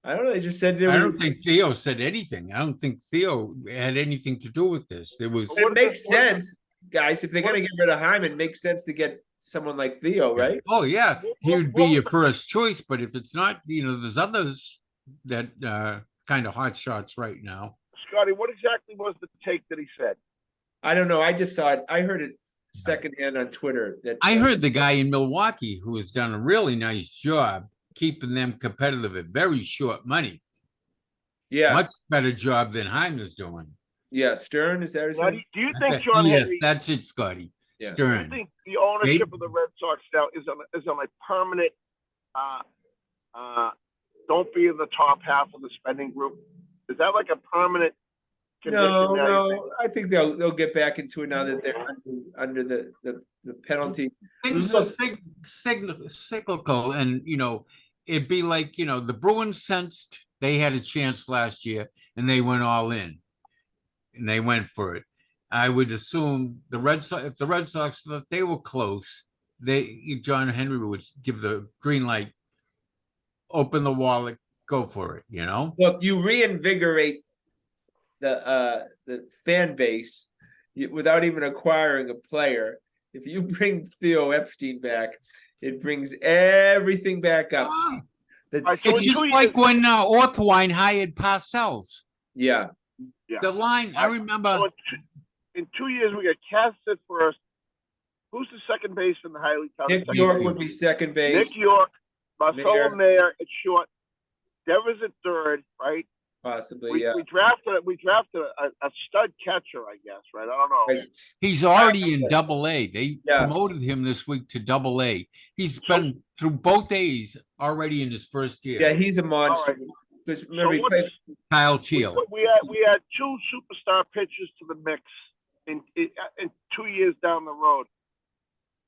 I don't know. They just said there I was. don't think Theo said anything. I don't think Theo had anything to do with this. It was It makes sense, guys. If they're gonna get rid of Hyman, it makes sense to get someone like Theo, right? Oh yeah, he would be your first choice. But if it's not, there's others that kind of hot shots right now. Scotty, what exactly was the take that he said? I don't know. I just saw it. I heard it secondhand on Twitter that I heard the guy in Milwaukee who has done a really nice job keeping them competitive at very short money. yeah, Much better job than Heimer's doing. yeah. Stern, is that his Now, name? do you think John Yes, Henry? that's it, Scotty. Yeah. Do you Stern. think the ownership of the Red Sox now is on a permanent? Don't be in the top half of the spending group. Is that like a permanent condition? No, now, you think? no. I think they'll get back into it now that they're under the penalty. Things Look, are cyclical, and it'd be like the Bruins sensed they had a chance last year, and they went all in, and they went for it. I would assume the Red Sox, if the Red Sox thought they were close, John Henry would give the green light, open the wallet, go for it. Look, you reinvigorate the fan base without even acquiring a player. If you bring Theo Epstein back, it brings everything back up. Ah, Right, so it's in just 2 like years- when Orthwine hired Parcells. Yeah, Yeah. The line, I remember. So in 2 years, we got Cass at first. Who's the second baseman? The highly touted Nick second York baseman? would be second base, Nick York, Marcelo Mayer. Mayer at short. Devers at third, right? possibly. We, Yeah, we drafted a stud catcher, I guess, right? I don't know. right. He's already in Double A. They Yeah. promoted him this week to Double A. He's So- been through both A's already in his first year. Yeah, he's a monster. All right. Because So remember, he what's- played, Kyle we, Teal. we had two superstar pitchers to the mix in 2 years down the road.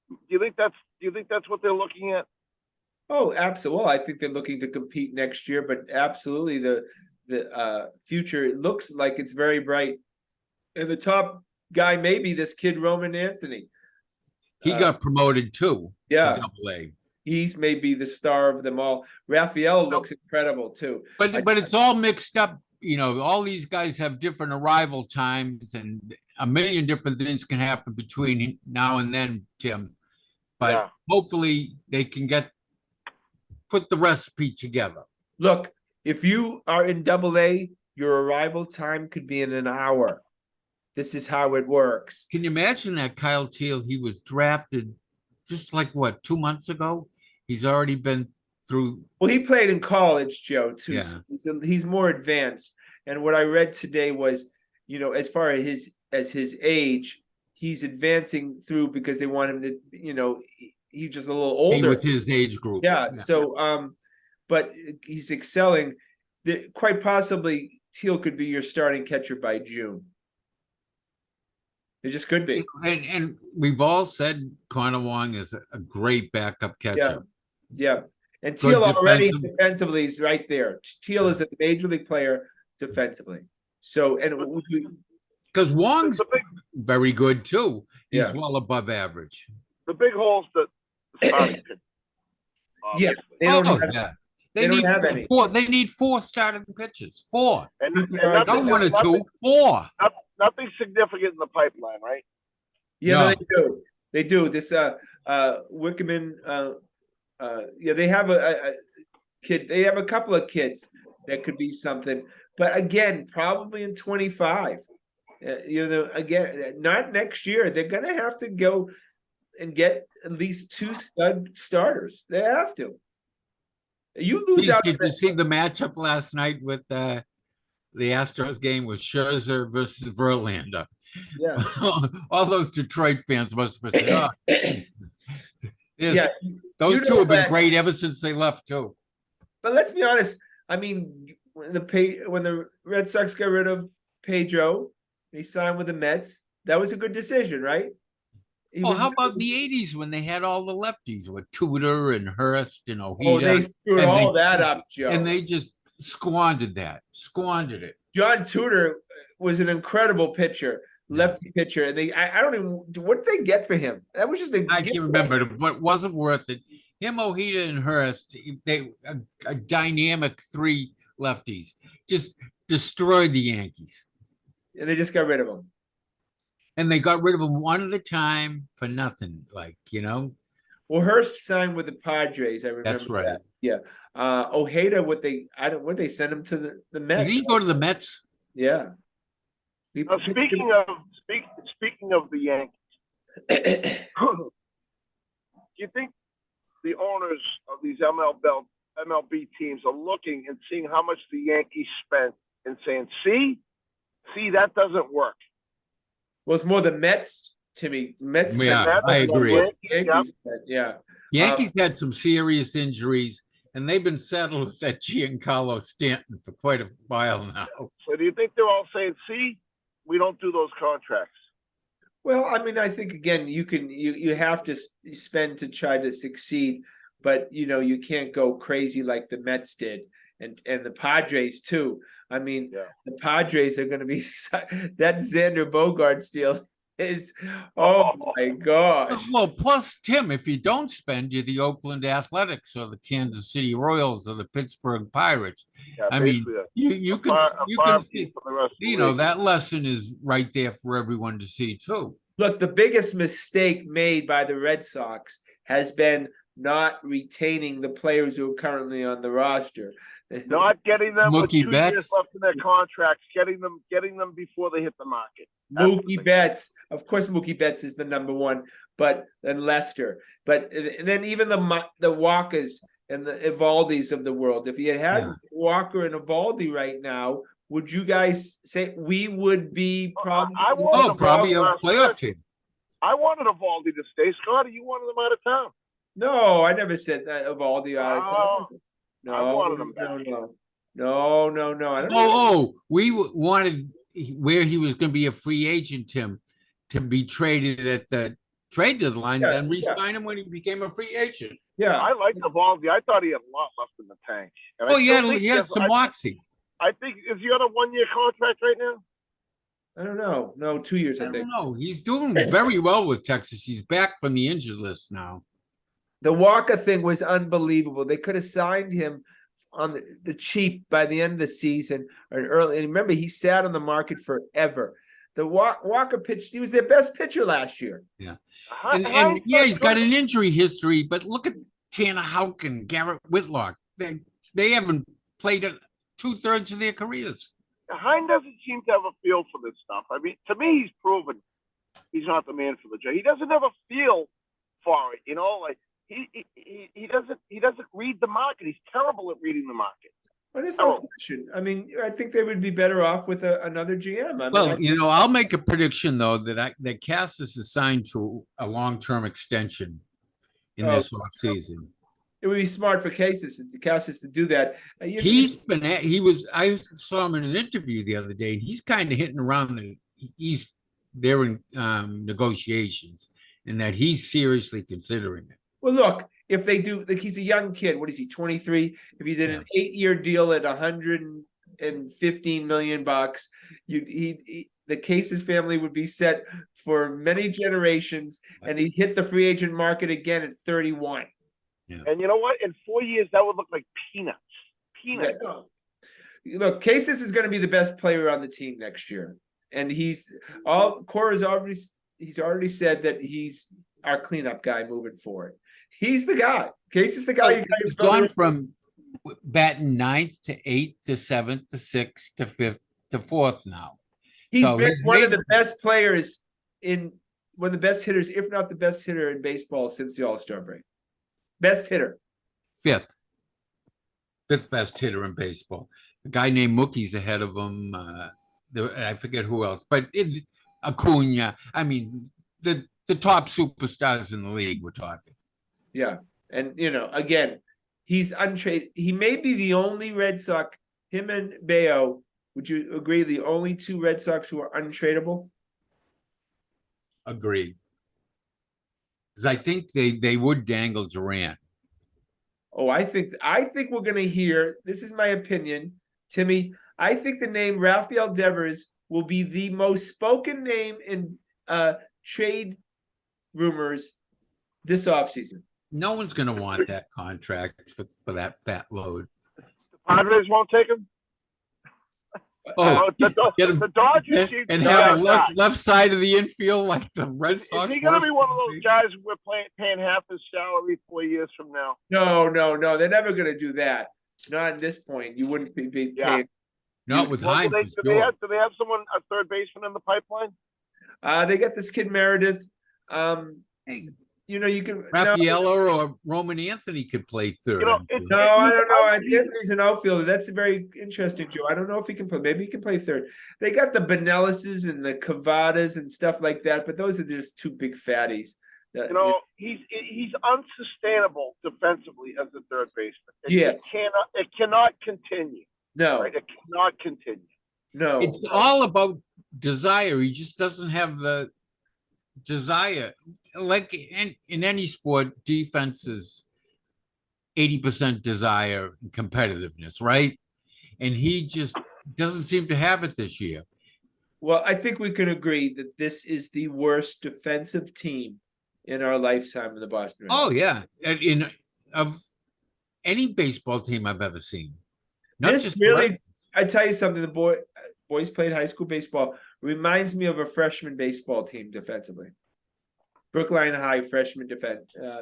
Do you think that's what they're looking at? oh, absolutely. Well, I think they're looking to compete next year, but absolutely the future, it looks like it's very bright. And the top guy may be this kid Roman Anthony. He got promoted too Yeah, to Double A. he's maybe the star of them all. Raphael looks incredible too. But it's all mixed up. All these guys have different arrival times, and a million different things can happen between now and then, Tim. But Yeah. hopefully they can put the recipe together. Look, if you are in Double A, your arrival time could be in an hour. This is how it works. Can you imagine that Kyle Teal? He was drafted just like 2 months ago. He's already been through. Well, he played in college, Joe, too. Yeah. So he's more advanced. And what I read today was, as far as his age, he's advancing through because they want him to, he's just a little Be older. with his age group. Yeah. So, but he's excelling. Quite possibly, Teal could be your starting catcher by June. It just could be. And we've all said Connor Wong is a great backup catcher. Yeah. And Good Teal already defensive- defensively is right there. Teal is a major league player defensively. So, and Because Wong's The big, very good too. He's Yeah. well above average. the big holes that the starting pitch. Yeah. obviously. they don't have, Yeah. they don't have any. four. They need 4 starting pitches. 4. And, You and can argue Not that. 1 or 2. 4. nothing significant in the pipeline, right? Yeah, No. they do. They do. This Wickerman, yeah, they have a kid. They have a couple of kids that could be something. But again, probably in 25. Again, not next year. They're gonna have to go and get at least 2 stud starters. They have to. You lose Jeez, out. did you see the matchup last night with the Astros game with Scherzer versus Verlander? Yeah. All those Detroit fans must have said, "Oh, Jesus." Yeah. Those you two know have been that- great ever since they left too." But let's be honest. I mean, when the Red Sox got rid of Pedro, he signed with the Mets. That was a good decision, right? He Oh, was- how about the '80s when they had all the lefties with Tudor and Hurst and Oh, Ojeda, they screwed and all they- that up, Joe. and they just squandered it. John Tudor was an incredible pitcher, lefty pitcher, and I don't even what did they get for him? That was just a I can't giveaway. remember, but wasn't worth it. Him, Ojeda, and Hurst, a dynamic 3 lefties, just destroyed the Yankees. And they just got rid of him. And they got rid of them one at a time for nothing, Well, Hurst signed with the Padres. I remember That's right. that. Yeah. Ojeda, what they send him to the Did Mets? he go to the Mets? Yeah. He Now, pitched speaking him- of the Yankees, Do you think the owners of these MLB teams are looking and seeing how much the Yankees spent and saying, see, that doesn't work? Well, it's more the Mets, Timmy. Mets. Yeah, Mets, I the agree. Yankees, Yeah. Yankees had some serious injuries, and they've been settled with that Giancarlo Stanton for quite a while now. So do you think they're all saying, see, we don't do those contracts? Well, I mean, I think again, you have to spend to try to succeed, but you can't go crazy like the Mets did, and the Padres too. I mean, Yeah. the Padres are going to be that Xander Bogaerts deal is, oh my gosh. Well, plus, Tim, if you don't spend, you're the Oakland Athletics or the Kansas City Royals or the Pittsburgh Pirates. Yeah, I mean, basically, you can see, for the rest of the league. that lesson is right there for everyone to see too. Look, the biggest mistake made by the Red Sox has been not retaining the players who are currently on the roster. Not getting them with Mookie 2 Betts. years left in their contracts, getting them before they hit the market. Mookie Betts, of course, Mookie Betts is the number one, but then Lester, but and then even the Walkers and the Evaldis of the world. If you had Walker and Evaldi right now, would you guys say we would be probably? Probably a playoff team. I wanted Evaldi to stay. Scotty, you wanted him out of town. No, I never said that Evaldi out of town. No, I wanted him back. No. I don't we wanted where he was going to be a free agent, Tim, to be traded at the trade deadline, and then re-sign him when he became a free agent. Yeah, I liked Evaldi. I thought he had a lot left in the tank. And he had some moxie. I think, is he on a 1-year contract right now? I don't know. No, 2 years, I I think. don't know. He's doing very well with Texas. He's back from the injured list now. The Walker thing was unbelievable. They could have signed him on the cheap by the end of the season or early. And remember, he sat on the market forever. The Walker pitched. He was their best pitcher last year. Yeah, and he's got an injury history. But look at Tanner Houck and Garrett Whitlock. They haven't played 2/3 of their careers. Hein doesn't seem to have a feel for this stuff. I mean, to me, he's proven he's not the man for the job. He doesn't have a feel for it. Like he doesn't read the market. He's terrible at reading the market. But there's no question. I mean, I think they would be better off with another GM. I'll make a prediction though that Cassis is signed to a long-term extension in this offseason. It would be smart for Cassis to do that. I saw him in an interview the other day, and he's kind of hitting around they're in negotiations, and that he's seriously considering it. Well, look, if they do, like, he's a young kid. What is he, 23? If he did an 8-year deal at $115 million, the Cassis family would be set for many generations, and he'd hit the free agent market again at 31. Yeah. And you know what? In 4 years, that would look like peanuts. Peanuts. Yeah. Look, Cassis is going to be the best player on the team next year, and he's already said that he's our cleanup guy moving forward. He's the guy. Cassis the guy. He's gone from batting 9th to 8th to 7th to 6th to 5th to 4th now. He's been one of the best players one of the best hitters, if not the best hitter in baseball since the All-Star break. Best hitter. 5th best hitter in baseball. A guy named Mookie's ahead of him. I forget who else, but Acuna. I mean, the top superstars in the league we're talking. Yeah. And, again, he's untradeable. He may be the only Red Sox, him and Bayo, would you agree, the only 2 Red Sox who are untradeable? Agreed. Because I think they would dangle Durant. Oh, I think we're going to hear, this is my opinion, Timmy, I think the name Rafael Devers will be the most spoken name in trade rumors this offseason. No one's going to want that contract for that fat load. The Padres won't take him? The Dodgers and have a left side of the infield like the Red Sox. Is he going to be one of those guys we're paying half his salary 4 years from now? No. They're never going to do that. Not at this point. You wouldn't be paying. Not with Hines. Do they have someone, a third baseman in the pipeline? They got this kid Meredith. Hey, You can Raffaella or Roman Anthony could play third. No, I don't know. Anthony's an outfielder. That's very interesting, Joe. I don't know if he can play. Maybe he can play third. They got the Benellises and the Cavadas and stuff like that, but those are just two big fatties. He's unsustainable defensively as a third baseman. Yes. It cannot continue. No. Right? It cannot continue. No. It's all about desire. He just doesn't have the desire. Like in any sport, defense is 80% desire and competitiveness, right? And he just doesn't seem to have it this year. Well, I think we can agree that this is the worst defensive team in our lifetime in the Boston Red Sox. Oh yeah, of any baseball team I've ever seen. Not This just really, I tell you something. The boys played high school baseball. Reminds me of a freshman baseball team defensively. Brookline High freshman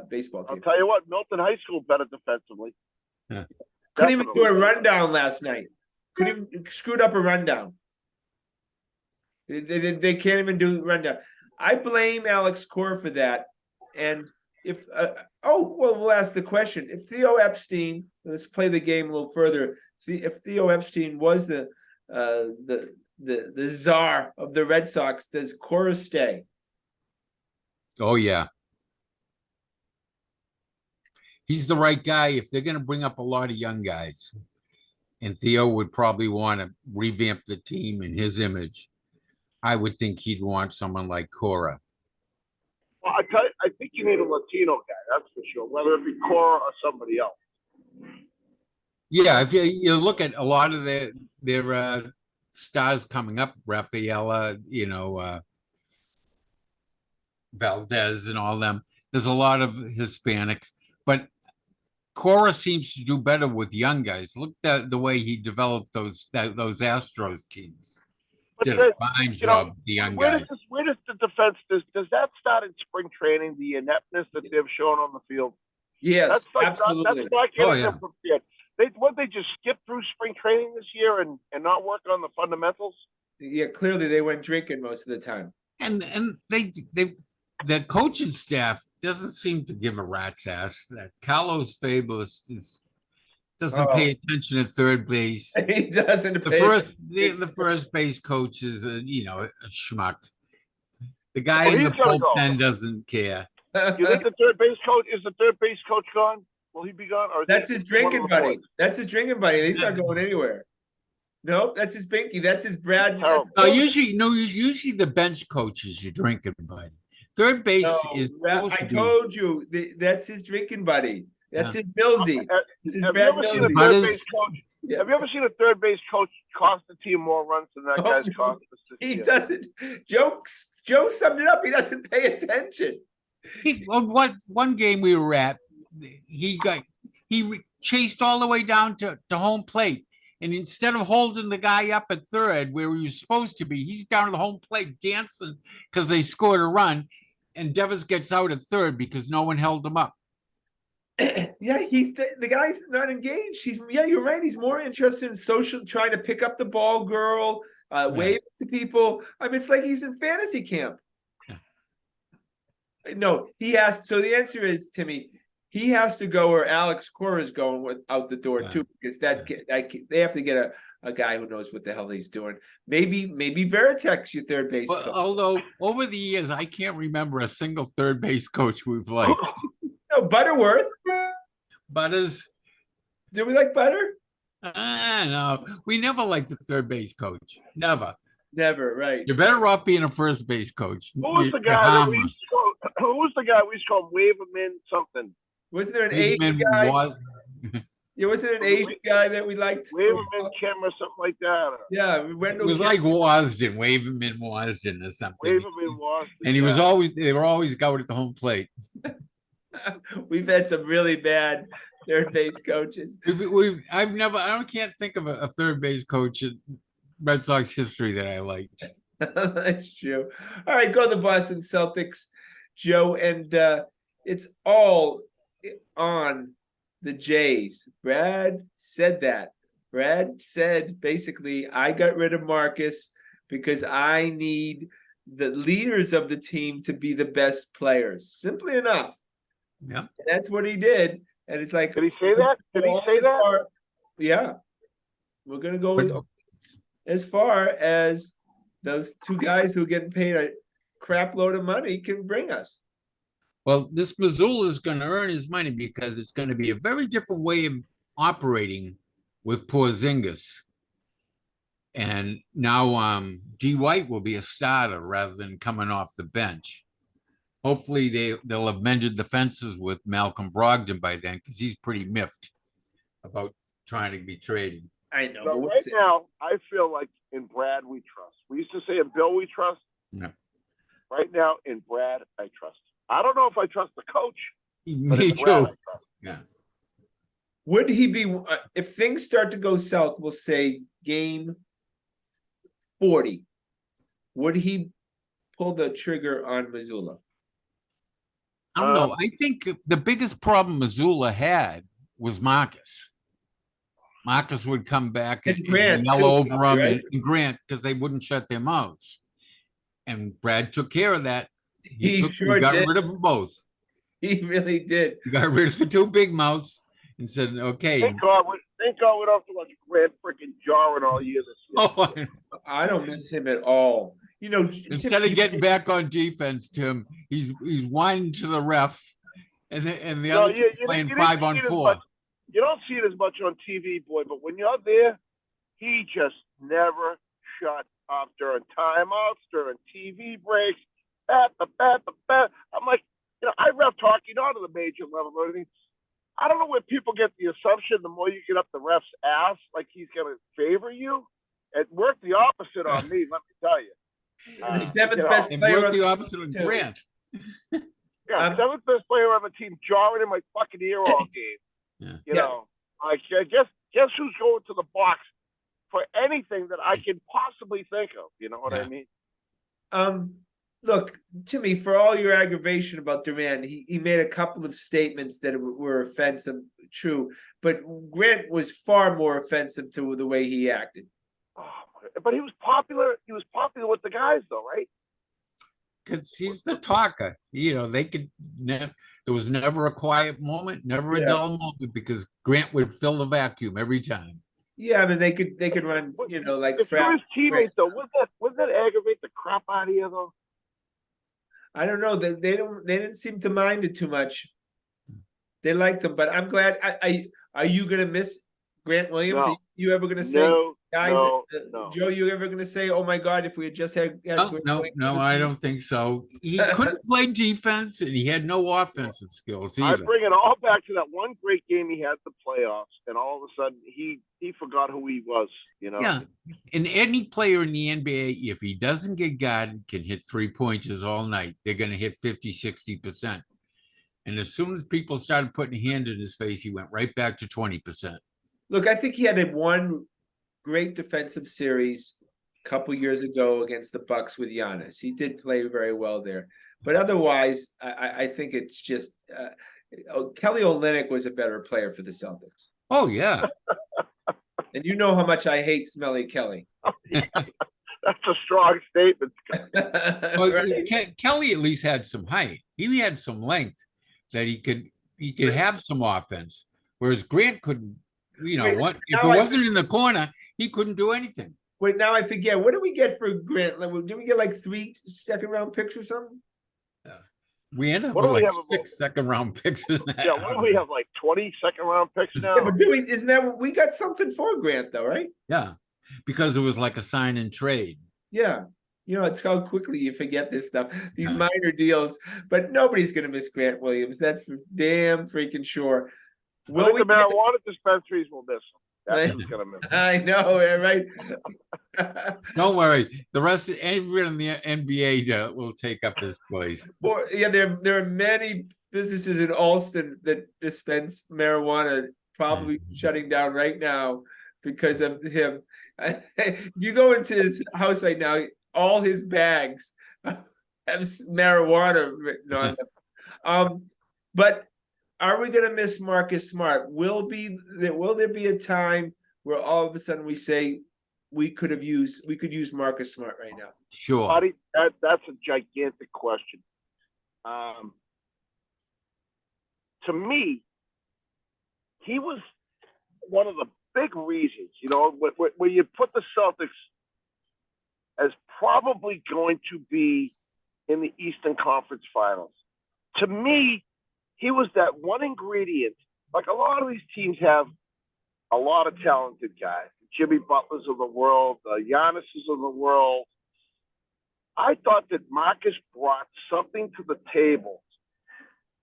baseball team. I'll tell you what, Milton High School better defensively. Yeah. Couldn't even do a rundown last night. Couldn't even screwed up a rundown. They can't even do rundown. I blame Alex Cora for that. And if we'll ask the question: if Theo Epstein, let's play the game a little further. If Theo Epstein was the czar of the Red Sox, does Cora stay? Oh yeah, he's the right guy if they're going to bring up a lot of young guys. And Theo would probably want to revamp the team in his image. I would think he'd want someone like Cora. Well, I think you need a Latino guy, that's for sure, whether it be Cora or somebody else. Yeah, if you look at a lot of their stars coming up, Raffaella, Valdez and all them, there's a lot of Hispanics, but Cora seems to do better with young guys. Look at the way he developed those Astros teams. Did a fine job, the young guys. Where does the defense, does that start in spring training, the ineptness that they've shown on the field? Yes, absolutely. That's not getting them prepared. They just skip through spring training this year and not work on the fundamentals? Yeah, clearly they went drinking most of the time. And the coaching staff doesn't seem to give a rat's ass. That Carlos Fabulous doesn't pay attention at third base. He doesn't. The first base coach is a schmuck. The guy in the bullpen doesn't care. You think the third base coach gone? Will he be gone? Or that's his drinking buddy. That's his drinking buddy. He's not going anywhere. Nope, that's his binky. That's his Brad. Usually the bench coach is your drinking buddy. Third base is. I told you that's his drinking buddy. That's his Millsy. Have you ever seen a third base coach cost the team more runs than that guy's cost us this year? He doesn't. Joe summed it up. He doesn't pay attention. One game we were at, he chased all the way down to home plate. And instead of holding the guy up at third where he was supposed to be, he's down to the home plate dancing because they scored a run. And Devers gets out at third because no one held him up. Yeah, the guy's not engaged. You're right. He's more interested in trying to pick up the ball girl, wave to people. I mean, it's like he's in fantasy camp. Yeah. No, he has. So the answer is, Timmy, he has to go, or Alex Cora is going out the door too, because they have to get a guy who knows what the hell he's doing. Maybe Veritek's your third base coach. Although over the years, I can't remember a single third base coach we've liked. No, Butterworth. Butters. Do we like Butter? No, we never liked the third base coach. Never, right. You're better off being a first base coach. Who was the guy we used to call Waverman something? Wasn't there an Asian guy? Yeah, wasn't it an Asian guy that we liked? Waverman Kim or something like that. Yeah, it was like Wasden, Waverman Wasden or something. Waverman Wasden. And they were always out at the home plate. We've had some really bad third base coaches. I can't think of a third base coach in Red Sox history that I liked. That's true. All right, go to the Boston Celtics, Joe, and it's all on the Jays. Brad said that. Brad said basically, I got rid of Marcus because I need the leaders of the team to be the best players. Simply enough. Yeah. And that's what he did. And it's like, Did he say that? Did he say as that? far- yeah. We're gonna go But- as far as those two guys who are getting paid a crap load of money can bring us. Well, this Missoula is going to earn his money because it's going to be a very different way of operating with Porzingis. And now G. White will be a starter rather than coming off the bench. Hopefully they'll have mended the fences with Malcolm Brogdon by then, because he's pretty miffed about trying to be traded. I know. So but right what's it- now, I feel like in Brad we trust. We used to say in Bill we trust. Yeah. Right now in Brad I trust. I don't know if I trust the coach, but Me in Brad I too. trust. Yeah. Would he be if things start to go south, we'll say game 40, would he pull the trigger on Missoula? I don't know. I think the biggest problem Missoula had was Marcus. Marcus would come back And and Grant, yell too, over probably, him right? and Grant, because they wouldn't shut their mouths. And Brad took care of that. He He sure got did. rid of them both. He really did. He got rid of the two big mouths and said, okay. Thank God we don't have to watch Grant freaking jarring all year this year. Oh, I don't miss him at all. You know, instead of getting back on defense, Tim, he's whining to the ref, and the No, other team's playing you didn't 5-on-4. much. You don't see it as much on TV, boy, but when you're there, he just never shut up during timeouts, during TV breaks. I'm like, I ref hockey, not at the major level or anything. I don't know where people get the assumption the more you get up the ref's ass, like he's going to favor you. It worked the opposite on me, let me tell you. the seventh best It player worked on the the opposite of team, too. Grant. Yeah, seventh best player on the team, jarring in my fucking ear all game. Yeah. You know, like guess who's going to the box for anything that I can possibly think of? You know what I mean? Look, Timmy, for all your aggravation about Durant, he made a couple of statements that were offensive, true, but Grant was far more offensive to the way he acted. Oh, but he was popular. He was popular with the guys, though, right? Because he's the talker. They could never. There was never a quiet moment, never a dull moment, because Grant would fill the vacuum every time. Yeah, I mean they could run, like if you're his teammate, though, wouldn't that aggravate the crap out of you, though? I don't know. They didn't seem to mind it too much. They liked him, but I'm glad. Are you gonna miss Grant Williams? No. Are you ever gonna say, guys, no. Joe? You ever gonna say, oh my God, if we had just had Grant No, Williams no, on the I team?" don't think so. He couldn't play defense, and he had no offensive skills I either. bring it all back to that one great game he had at the playoffs, and all of a sudden he forgot who he was. Yeah, and any player in the NBA, if he doesn't get guarded, can hit 3-pointers all night. They're going to hit 50, 60%. And as soon as people started putting a hand in his face, he went right back to 20%. Look, I think he had one great defensive series a couple years ago against the Bucks with Giannis. He did play very well there, but otherwise, I think it's just Kelly Olynyk was a better player for the Celtics. Oh yeah, and you know how much I hate Smelly Kelly. That's a strong statement. well, Right? Kelly at least had some height. He had some length that he could have some offense, whereas Grant couldn't. If it wasn't in the corner, he couldn't do anything. Wait, now I forget. What did we get for Grant? Did we get like 3 second-round picks or something? We ended up What do with we like have 6 second-round picks in that. Yeah, what do we have, like 20 second-round picks now? Yeah, but isn't that what we got something for Grant though, right? Yeah, because it was like a sign and trade. Yeah. It's how quickly you forget this stuff. These minor deals, but nobody's gonna miss Grant Williams. That's for damn freaking sure. I think the marijuana dispensaries will miss him. That's who's gonna miss him. I know, right? Don't worry. The rest of everyone in the NBA will take up his place. There are many businesses in Alston that dispense marijuana, probably shutting down right now because of him. You go into his house right now, all his bags have marijuana written on them. But are we going to miss Marcus Smart? Will there be a time where all of a sudden we say we could use Marcus Smart right now? Sure. Buddy, that's a gigantic question. To me, he was one of the big reasons, where you put the Celtics as probably going to be in the Eastern Conference Finals. To me, he was that one ingredient. Like a lot of these teams have a lot of talented guys, Jimmy Butlers of the world, Giannis's of the world. I thought that Marcus brought something to the table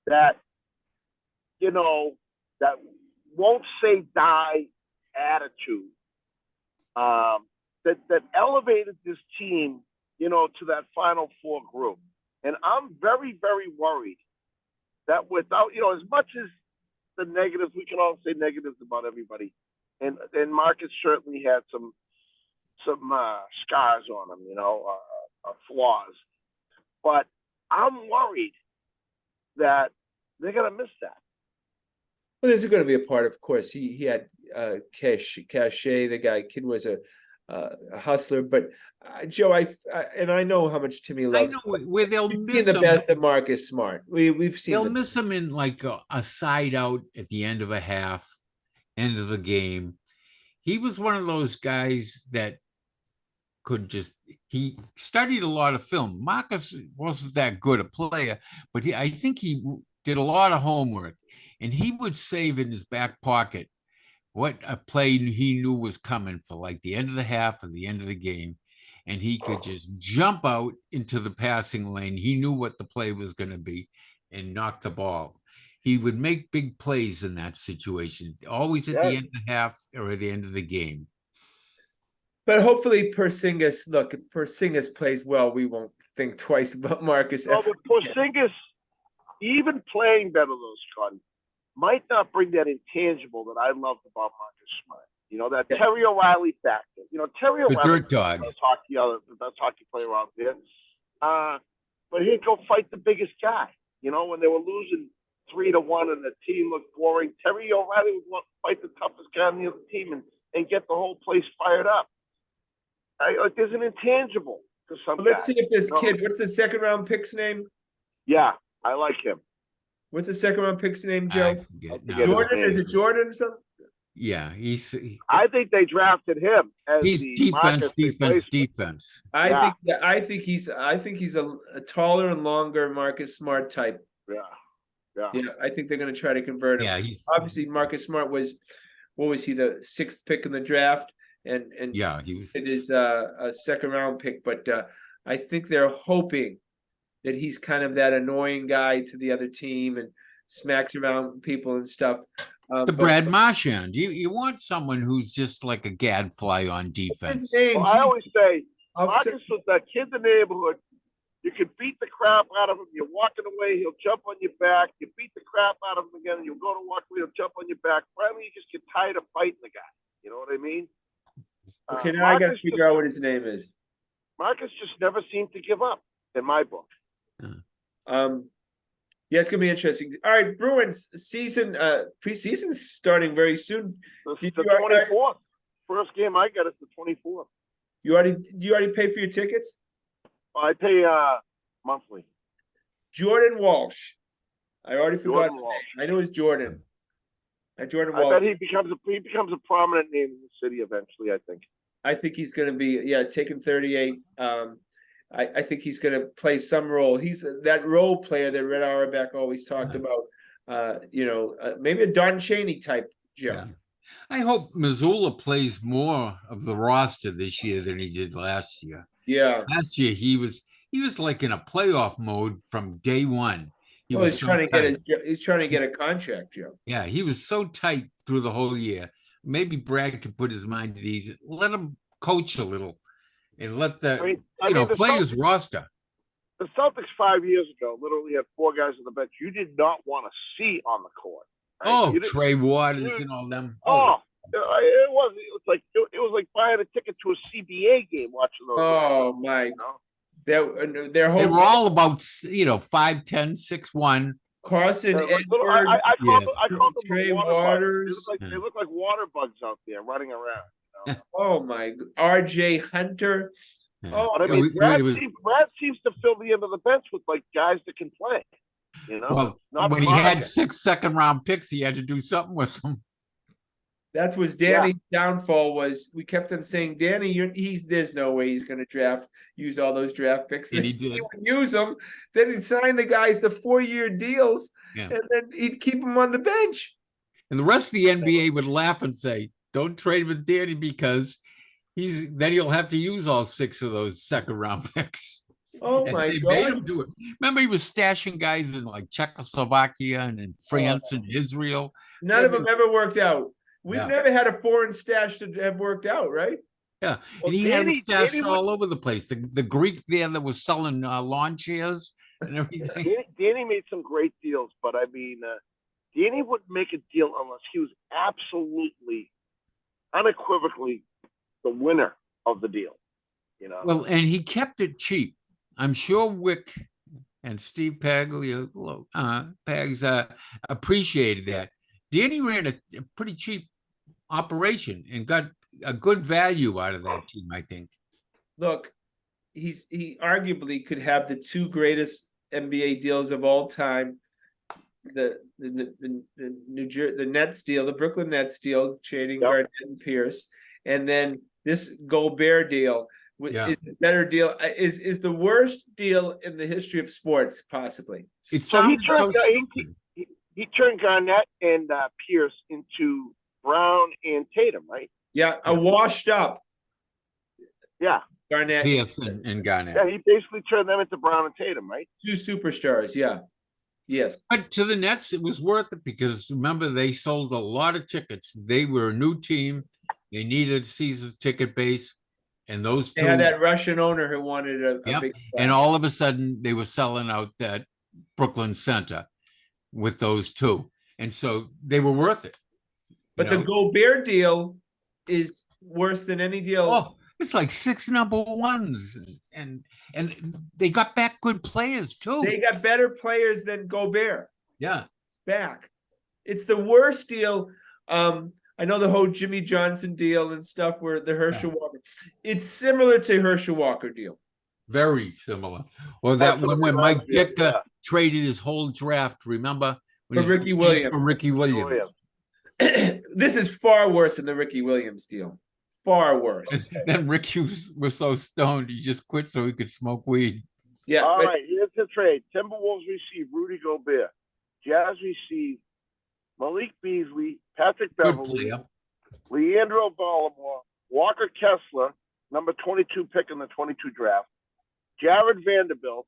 that, that won't say die attitude, that elevated this team, to that Final Four group. And I'm very, very worried that without, as much as the negatives, we can all say negatives about everybody. And Marcus certainly had some scars on him, flaws. But I'm worried that they're going to miss that. Well, there's going to be a part, of course. He had cachet. The kid was a hustler, but Joe, I know how much Timmy I loves. know where they'll We've miss seen the him. best of Marcus Smart. We've seen They'll miss him in like a side out at the end of a half, end of the game. He was one of those guys that he studied a lot of film. Marcus wasn't that good a player, but I think he did a lot of homework, and he would save in his back pocket what a play he knew was coming for like the end of the half or the end of the game. And he could just jump out into the passing lane. He knew what the play was going to be and knock the ball. He would make big plays in that situation, always at the end of the half or at the end of the game. But hopefully Porzingis plays well. We won't think twice about Marcus. Well, with Porzingis, even playing better, though, Scotty, might not bring that intangible that I loved about Marcus Smart. That Terry O'Reilly factor. Terry O'Reilly, dirt dog, the best hockey player out there. But he'd go fight the biggest guy. When they were losing 3-1 and the team looked boring, Terry O'Reilly would fight the toughest guy on the other team and get the whole place fired up. There's an intangible to some guys. Let's see if this kid. What's the second round pick's name? Yeah, I like him. What's the second round pick's name, Joe? Jordan? Is it Jordan or something? Yeah, I think they drafted him as he's defense. I think he's a taller and longer Marcus Smart type. Yeah. I think they're going to try to convert him. Yeah, obviously Marcus Smart was, what was he, the 6th pick in the draft, and yeah, he was. It is a second round pick, but I think they're hoping that he's kind of that annoying guy to the other team and smacks around people and stuff. Brad Marchand. You want someone who's just like a gadfly on defense. Well, I always say Marcus was that kid in the neighborhood. You can beat the crap out of him. You're walking away, he'll jump on your back. You beat the crap out of him again, and you'll go to walk away, he'll jump on your back. Finally, you just get tired of fighting the guy. You know what I mean? Okay, now I got to figure out what his name is. Marcus just never seemed to give up, in my book. Yeah, it's gonna be interesting. All right, Bruins season, preseason's starting very soon. The 24th. First game I got is the 24th. You already pay for your tickets? I pay monthly. Jordan Walsh. I already forgot. Jordan Walsh. I know it's Jordan. Jordan Walsh. I bet he becomes a prominent name in the city eventually. I think he's going to be taking 38. I think he's going to play some role. He's that role player that Red Auerbach always talked about. Maybe a Don Chaney type, Joe. Yeah. I hope Missoula plays more of the roster this year than he did last year. Yeah, last year he was like in a playoff mode from day one. He's trying to get a contract, Joe. Yeah, he was so tight through the whole year. Maybe Brad could put his mind at ease. Let him coach a little, and let the players roster. The Celtics 5 years ago literally had 4 guys on the bench you did not want to see on the court. Right? Oh, Trey Waters and all them. It was like buying a ticket to a CBA game watching those. Oh guys, my! They were all about 5'10", 6'1". Carson Edwards, I called them Trey Waters. They look like water bugs out there running around. Oh my, RJ Hunter. Yeah. Oh, But I Yeah, mean, it was Brad seems to fill the end of the bench with like guys that can play. You know, well not when he had Margaret. 6 second-round picks, he had to do something with them. that was Danny's downfall. Was we kept on saying, Danny, there's no way he's going to use all those draft picks. And he He did. would use them, then he'd sign the guys to 4-year deals, Yeah. and then he'd keep them on the bench. And the rest of the NBA would laugh and say, "Don't trade with Danny because then he'll have to use all 6 of those second-round picks." Oh And my they made God! him do it. Remember, he was stashing guys in like Czechoslovakia and in France and Israel. None of them ever worked out. We've Yeah. never had a foreign stash to have worked out, right? Yeah, Well, and he had them stashed Danny all over the place. The Greek there that was selling lawn chairs and everything. Danny made some great deals, but I mean, Danny wouldn't make a deal unless he was absolutely, unequivocally the winner of the deal. You know. Well, and he kept it cheap. I'm sure Wick and Steve Pags appreciated that. Danny ran a pretty cheap operation and got a good value out of that team, I think. Look, he arguably could have the 2 greatest NBA deals of all time. The Nets deal, the Brooklyn Nets deal, trading Garnett and Pierce, and then this Gobert deal is a better deal. Is the worst deal in the history of sports, possibly. It So sounds so stupid. he turned Garnett and Pierce into Brown and Tatum, right? Yeah, a washed up Yeah. Garnett. Pierce and Garnett. Yeah, he basically turned them into Brown and Tatum, right? 2 superstars. Yeah. Yes. But to the Nets, it was worth it because remember, they sold a lot of tickets. They were a new team. They needed a season ticket base. And those They two, had that Russian owner who wanted a yeah. big And all of a sudden, they were selling out that Brooklyn Center with those 2. And so they were worth it. But the Gobert deal is worse than any deal. Oh, it's like 6 number 1s. And they got back good players, too. They got better players than Gobert Yeah. back. It's the worst deal. I know the whole Jimmy Johnson deal and stuff where the Herschel Walker. It's similar to Herschel Walker deal. Very similar. Or that one when Mike Ditka traded his whole draft, remember? For Ricky Williams. For Ricky Williams. This is far worse than the Ricky Williams deal. Far worse. Then Ricky was so stoned, he just quit so he could smoke weed. Yeah. All right, here's the trade. Timberwolves receive Rudy Gobert. Jazz receive Malik Beasley, Patrick Beverly, Leandro Baltimore, Walker Kessler, number 22 pick in the 22 draft, Jared Vanderbilt,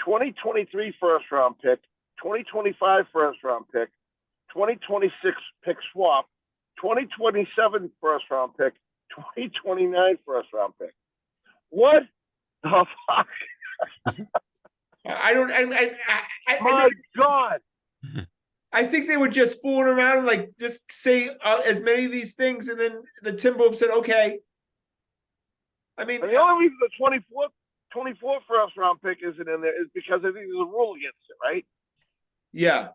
2023 first-round pick, 2025 first-round pick, 2026 pick swap, 2027 first-round pick, 2029 first-round pick. What the fuck? I don't. My God. I think they were just fooling around, like just say as many of these things, and then the Timberwolves said, "Okay." I mean, And the only reason the 24th first round pick isn't in there is because I think there's a rule against it, right? Yeah.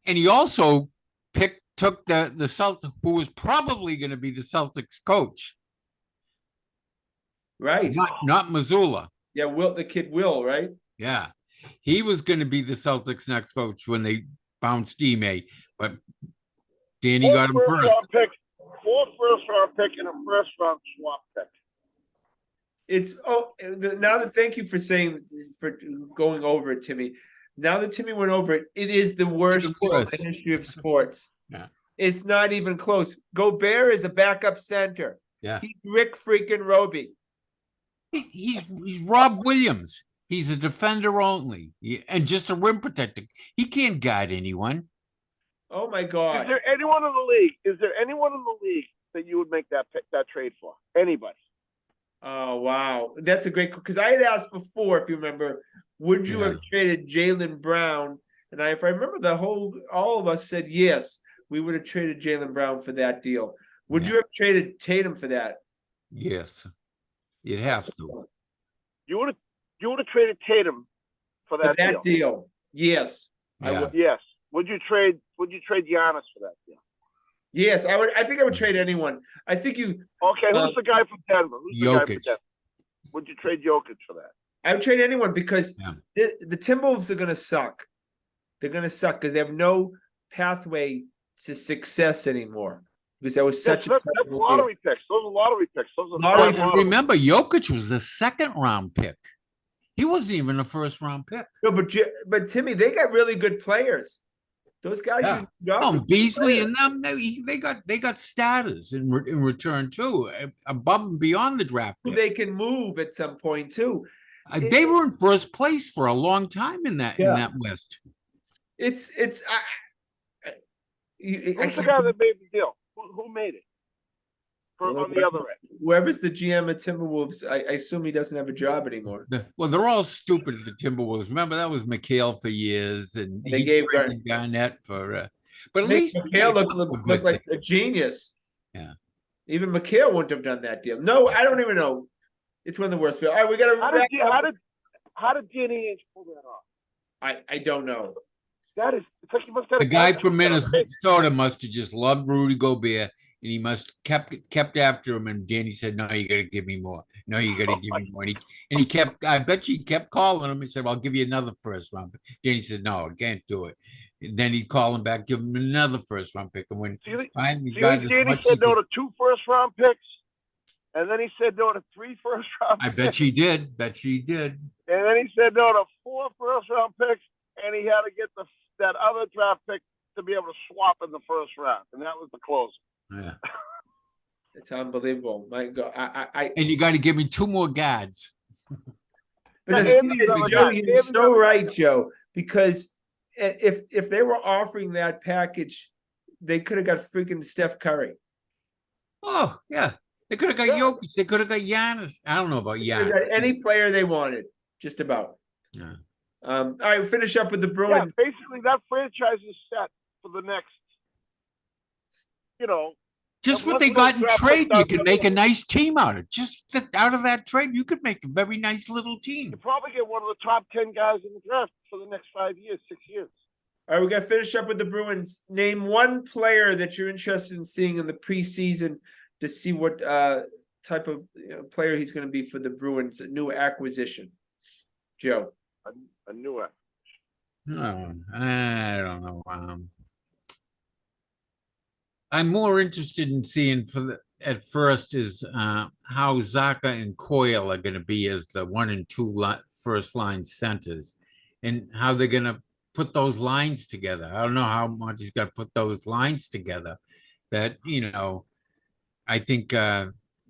And he also took the Celtics, who was probably going to be the Celtics coach, Right. not Missoula. Yeah, the kid Will, right? Yeah, he was going to be the Celtics' next coach when they bounced Ime, but Danny got him first. 4 first-round pick and a first-round swap pick. It's now that thank you for going over it, Timmy. Now that Timmy went over it, it is the worst deal in the history of sports. Yeah. It's not even close. Gobert is a backup center. Yeah. He's Rick freaking Roby. He's Rob Williams. He's a defender only, and just a rim protector. He can't guard anyone. Oh my God! Is there anyone in the league? That you would make that trade for? Anybody? Oh wow, that's a great because I had asked before, if you remember, would you have traded Jaylen Brown? And if I remember, all of us said yes, we would have traded Jaylen Brown for that deal. Would you have traded Tatum for that? Yes, you'd have to. You would have traded Tatum for that deal. Yes, I would. Yes. Would you trade Giannis for that deal? Yes, I think I would trade anyone. I think you. Okay, who's the guy from Denver? Who's the guy from Jokic. Denver? Would you trade Jokic for that? I would trade anyone because Yeah. the Timberwolves are going to suck. They're going to suck because they have no pathway to success anymore. Because that was such That's a lottery picks. Those are lottery picks. Those are Lottery- smart Well, remember, Jokic was the second-round pick. He wasn't even a first-round pick. No, but Timmy, they got really good players. Those guys Yeah. you got Oh, were good Beasley players. and them, they got starters in return too, above and beyond the draft Who picks. they can move at some point too. They were in first place for a long time in that West. It's Who's the guy that made the deal? Who made it? On the other end. Whoever's the GM of Timberwolves, I assume he doesn't have a job anymore. Well, they're all stupid at the Timberwolves. Remember, that was McHale for years, and They he gave traded Garnett for. But at Make least he McHale got a couple of look good like things. a genius. Yeah. Even McHale wouldn't have done that deal. No, I don't even know. It's one of the worst. All right, we got to. How did Danny Ainge pull that off? I don't know. It's like he must have The guy from Minnesota must have just loved Rudy Gobert, and he must kept after him. And Danny said, "No, you got to give me more. No, you got to give me more." And he kept. I bet you he kept calling him. He said, "Well, I'll give you another first round." Danny said, "No, I can't do it." And then he'd call him back, give him another first round pick, and when finally got as Danny much said no to 2 first-round picks, and then he said no to 3 first-round. I bet she did. Bet she did. And then he said no to 4 first-round picks, and he had to get that other draft pick to be able to swap in the first round, and that was the close. Yeah. It's unbelievable. My God, And you got to give me 2 more guards. But the thing is, Joe, you're so right, Joe. Because if they were offering that package, they could have got freaking Steph Curry. Oh yeah, they could have got Jokic. They could have got Giannis. I don't know about They could have Giannis. got any player they wanted, just about. Yeah. All right, we'll finish up with the Bruins. Yeah, basically that franchise is set for the next, Just what they got in trade, you could make a nice team out of. Out of that trade, you could make a very nice little team. You probably get one of the top 10 guys in the draft for the next 5 years, 6 years. All right, we got to finish up with the Bruins. Name one player that you're interested in seeing in the preseason to see what type of player he's going to be for the Bruins, a new acquisition. Joe. A new one. No, I don't know. I'm more interested in seeing at first is how Zaka and Coyle are going to be as the 1 and 2 first line centers, and how they're going to put those lines together. I don't know how much he's got to put those lines together. That I think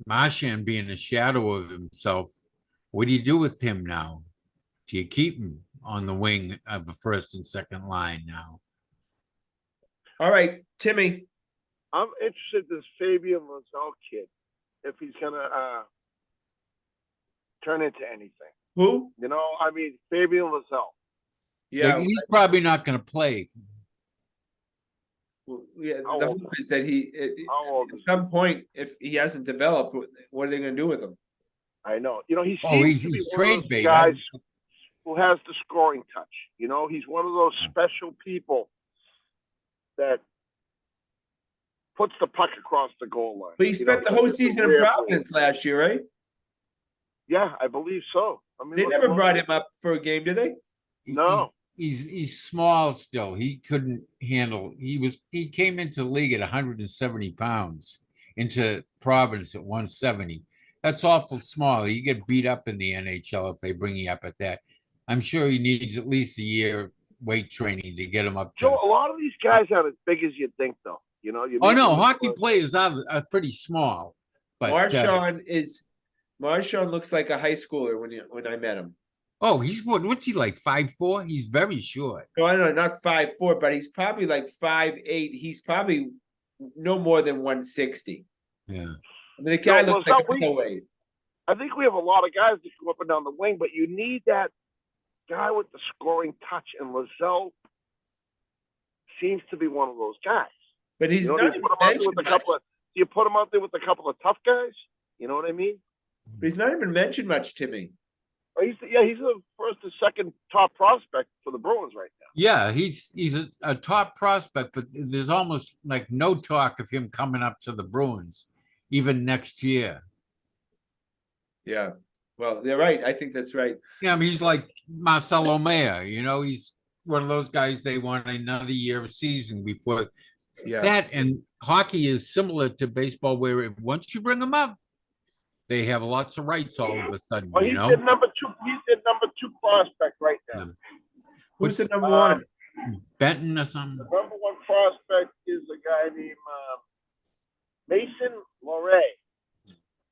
Marchand being a shadow of himself. What do you do with him now? Do you keep him on the wing of the first and second line now? All right, Timmy. I'm interested in this Fabian Lozelle kid, if he's gonna turn into anything. Who? Fabian Lozelle. Yeah, he's probably not going to play. Yeah, the hope is that at some point, if he hasn't developed, what are they going to do with him? I know. He seems to be one of those guys who has the scoring touch. He's one of those special people that puts the puck across the goal line. But he spent the whole season in Providence last year, right? Yeah, I believe so. They never brought him up for a game, did they? No. He's small still. He couldn't handle. He came into the league at 170 pounds, into Providence at 170. That's awful small. You get beat up in the NHL if they bring you up at that. I'm sure he needs at least a year weight training to get him up to. So a lot of these guys aren't as big as you think, though. Hockey players are pretty small. But Marchand looks like a high schooler when I met him. Oh, he's what's he like, 5'4"? He's very short. No, I don't know, not 5'4", but he's probably like 5'8". He's probably no more than 160. Yeah. The guy looks like a weight. I think we have a lot of guys that go up and down the wing, but you need that guy with the scoring touch, and Lozelle seems to be one of those guys. But he's not even mentioned much. You put him out there with a couple of tough guys. You know what I mean? But he's not even mentioned much to me. He's the first or second top prospect for the Bruins right now. Yeah, he's a top prospect, but there's almost like no talk of him coming up to the Bruins, even next year. Yeah. Well, they're right. I think that's right. Yeah, I mean, he's like Marcelo Mayer, he's one of those guys they want another year of season before Yeah. that. And hockey is similar to baseball, where once you bring them up, they have lots of rights all of a sudden, Well, he's the number two. He's the number 2 prospect right now. Yeah. Who's the What's number one? Benton or something? The number 1 prospect is a guy named Mason Loray.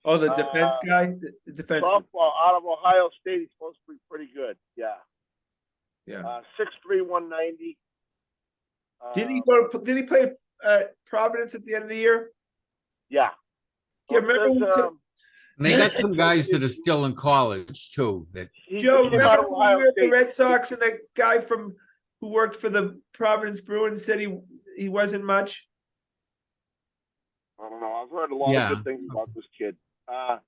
Oh, the defense guy? The defense. Softball out of Ohio State. He's supposed to be pretty good. Yeah. Yeah. 6'3", 190. Did he play Providence at the end of the year? Yeah. Yeah, remember we And they got some guys that are still in college too. That Joe, He's out remember of when Ohio we were at the State. Red Sox and the guy who worked for the Providence Bruins said he wasn't much? I don't know. I've heard a lot of good things about this kid. I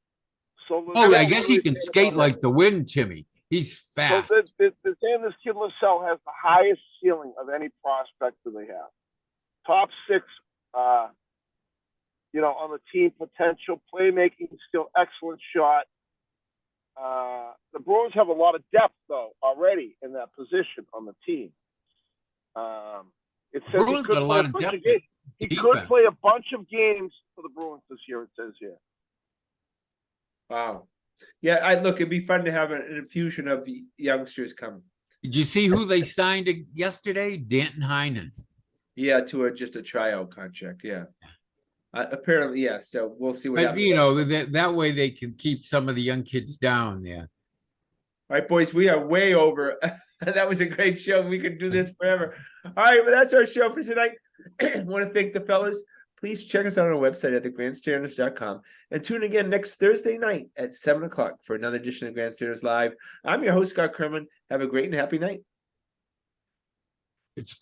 guess he can skate like the wind, Timmy. He's fast. So they're saying this kid LaSalle has the highest ceiling of any prospect that they have. Top 6, on the team, potential, playmaking skill, excellent shot. The Bruins have a lot of depth, though, already in that position on the team. It says Bruins got a lot of depth. He could play a bunch of games for the Bruins this year, it says here. Wow. Yeah, it'd be fun to have an infusion of youngsters come. Did you see who they signed yesterday? Danton Heinen. Yeah, just a tryout contract. Yeah. Apparently, yeah. So we'll see what But happens. that way they can keep some of the young kids down there. All right, boys, we are way over. That was a great show. We could do this forever. All right, well, that's our show for tonight. I want to thank the fellas. Please check us out on our website at thegrandstanders.com and tune again next Thursday night at 7:00 for another edition of Grandstanders Live. I'm your host, Scott Kerman. Have a great and happy night. It's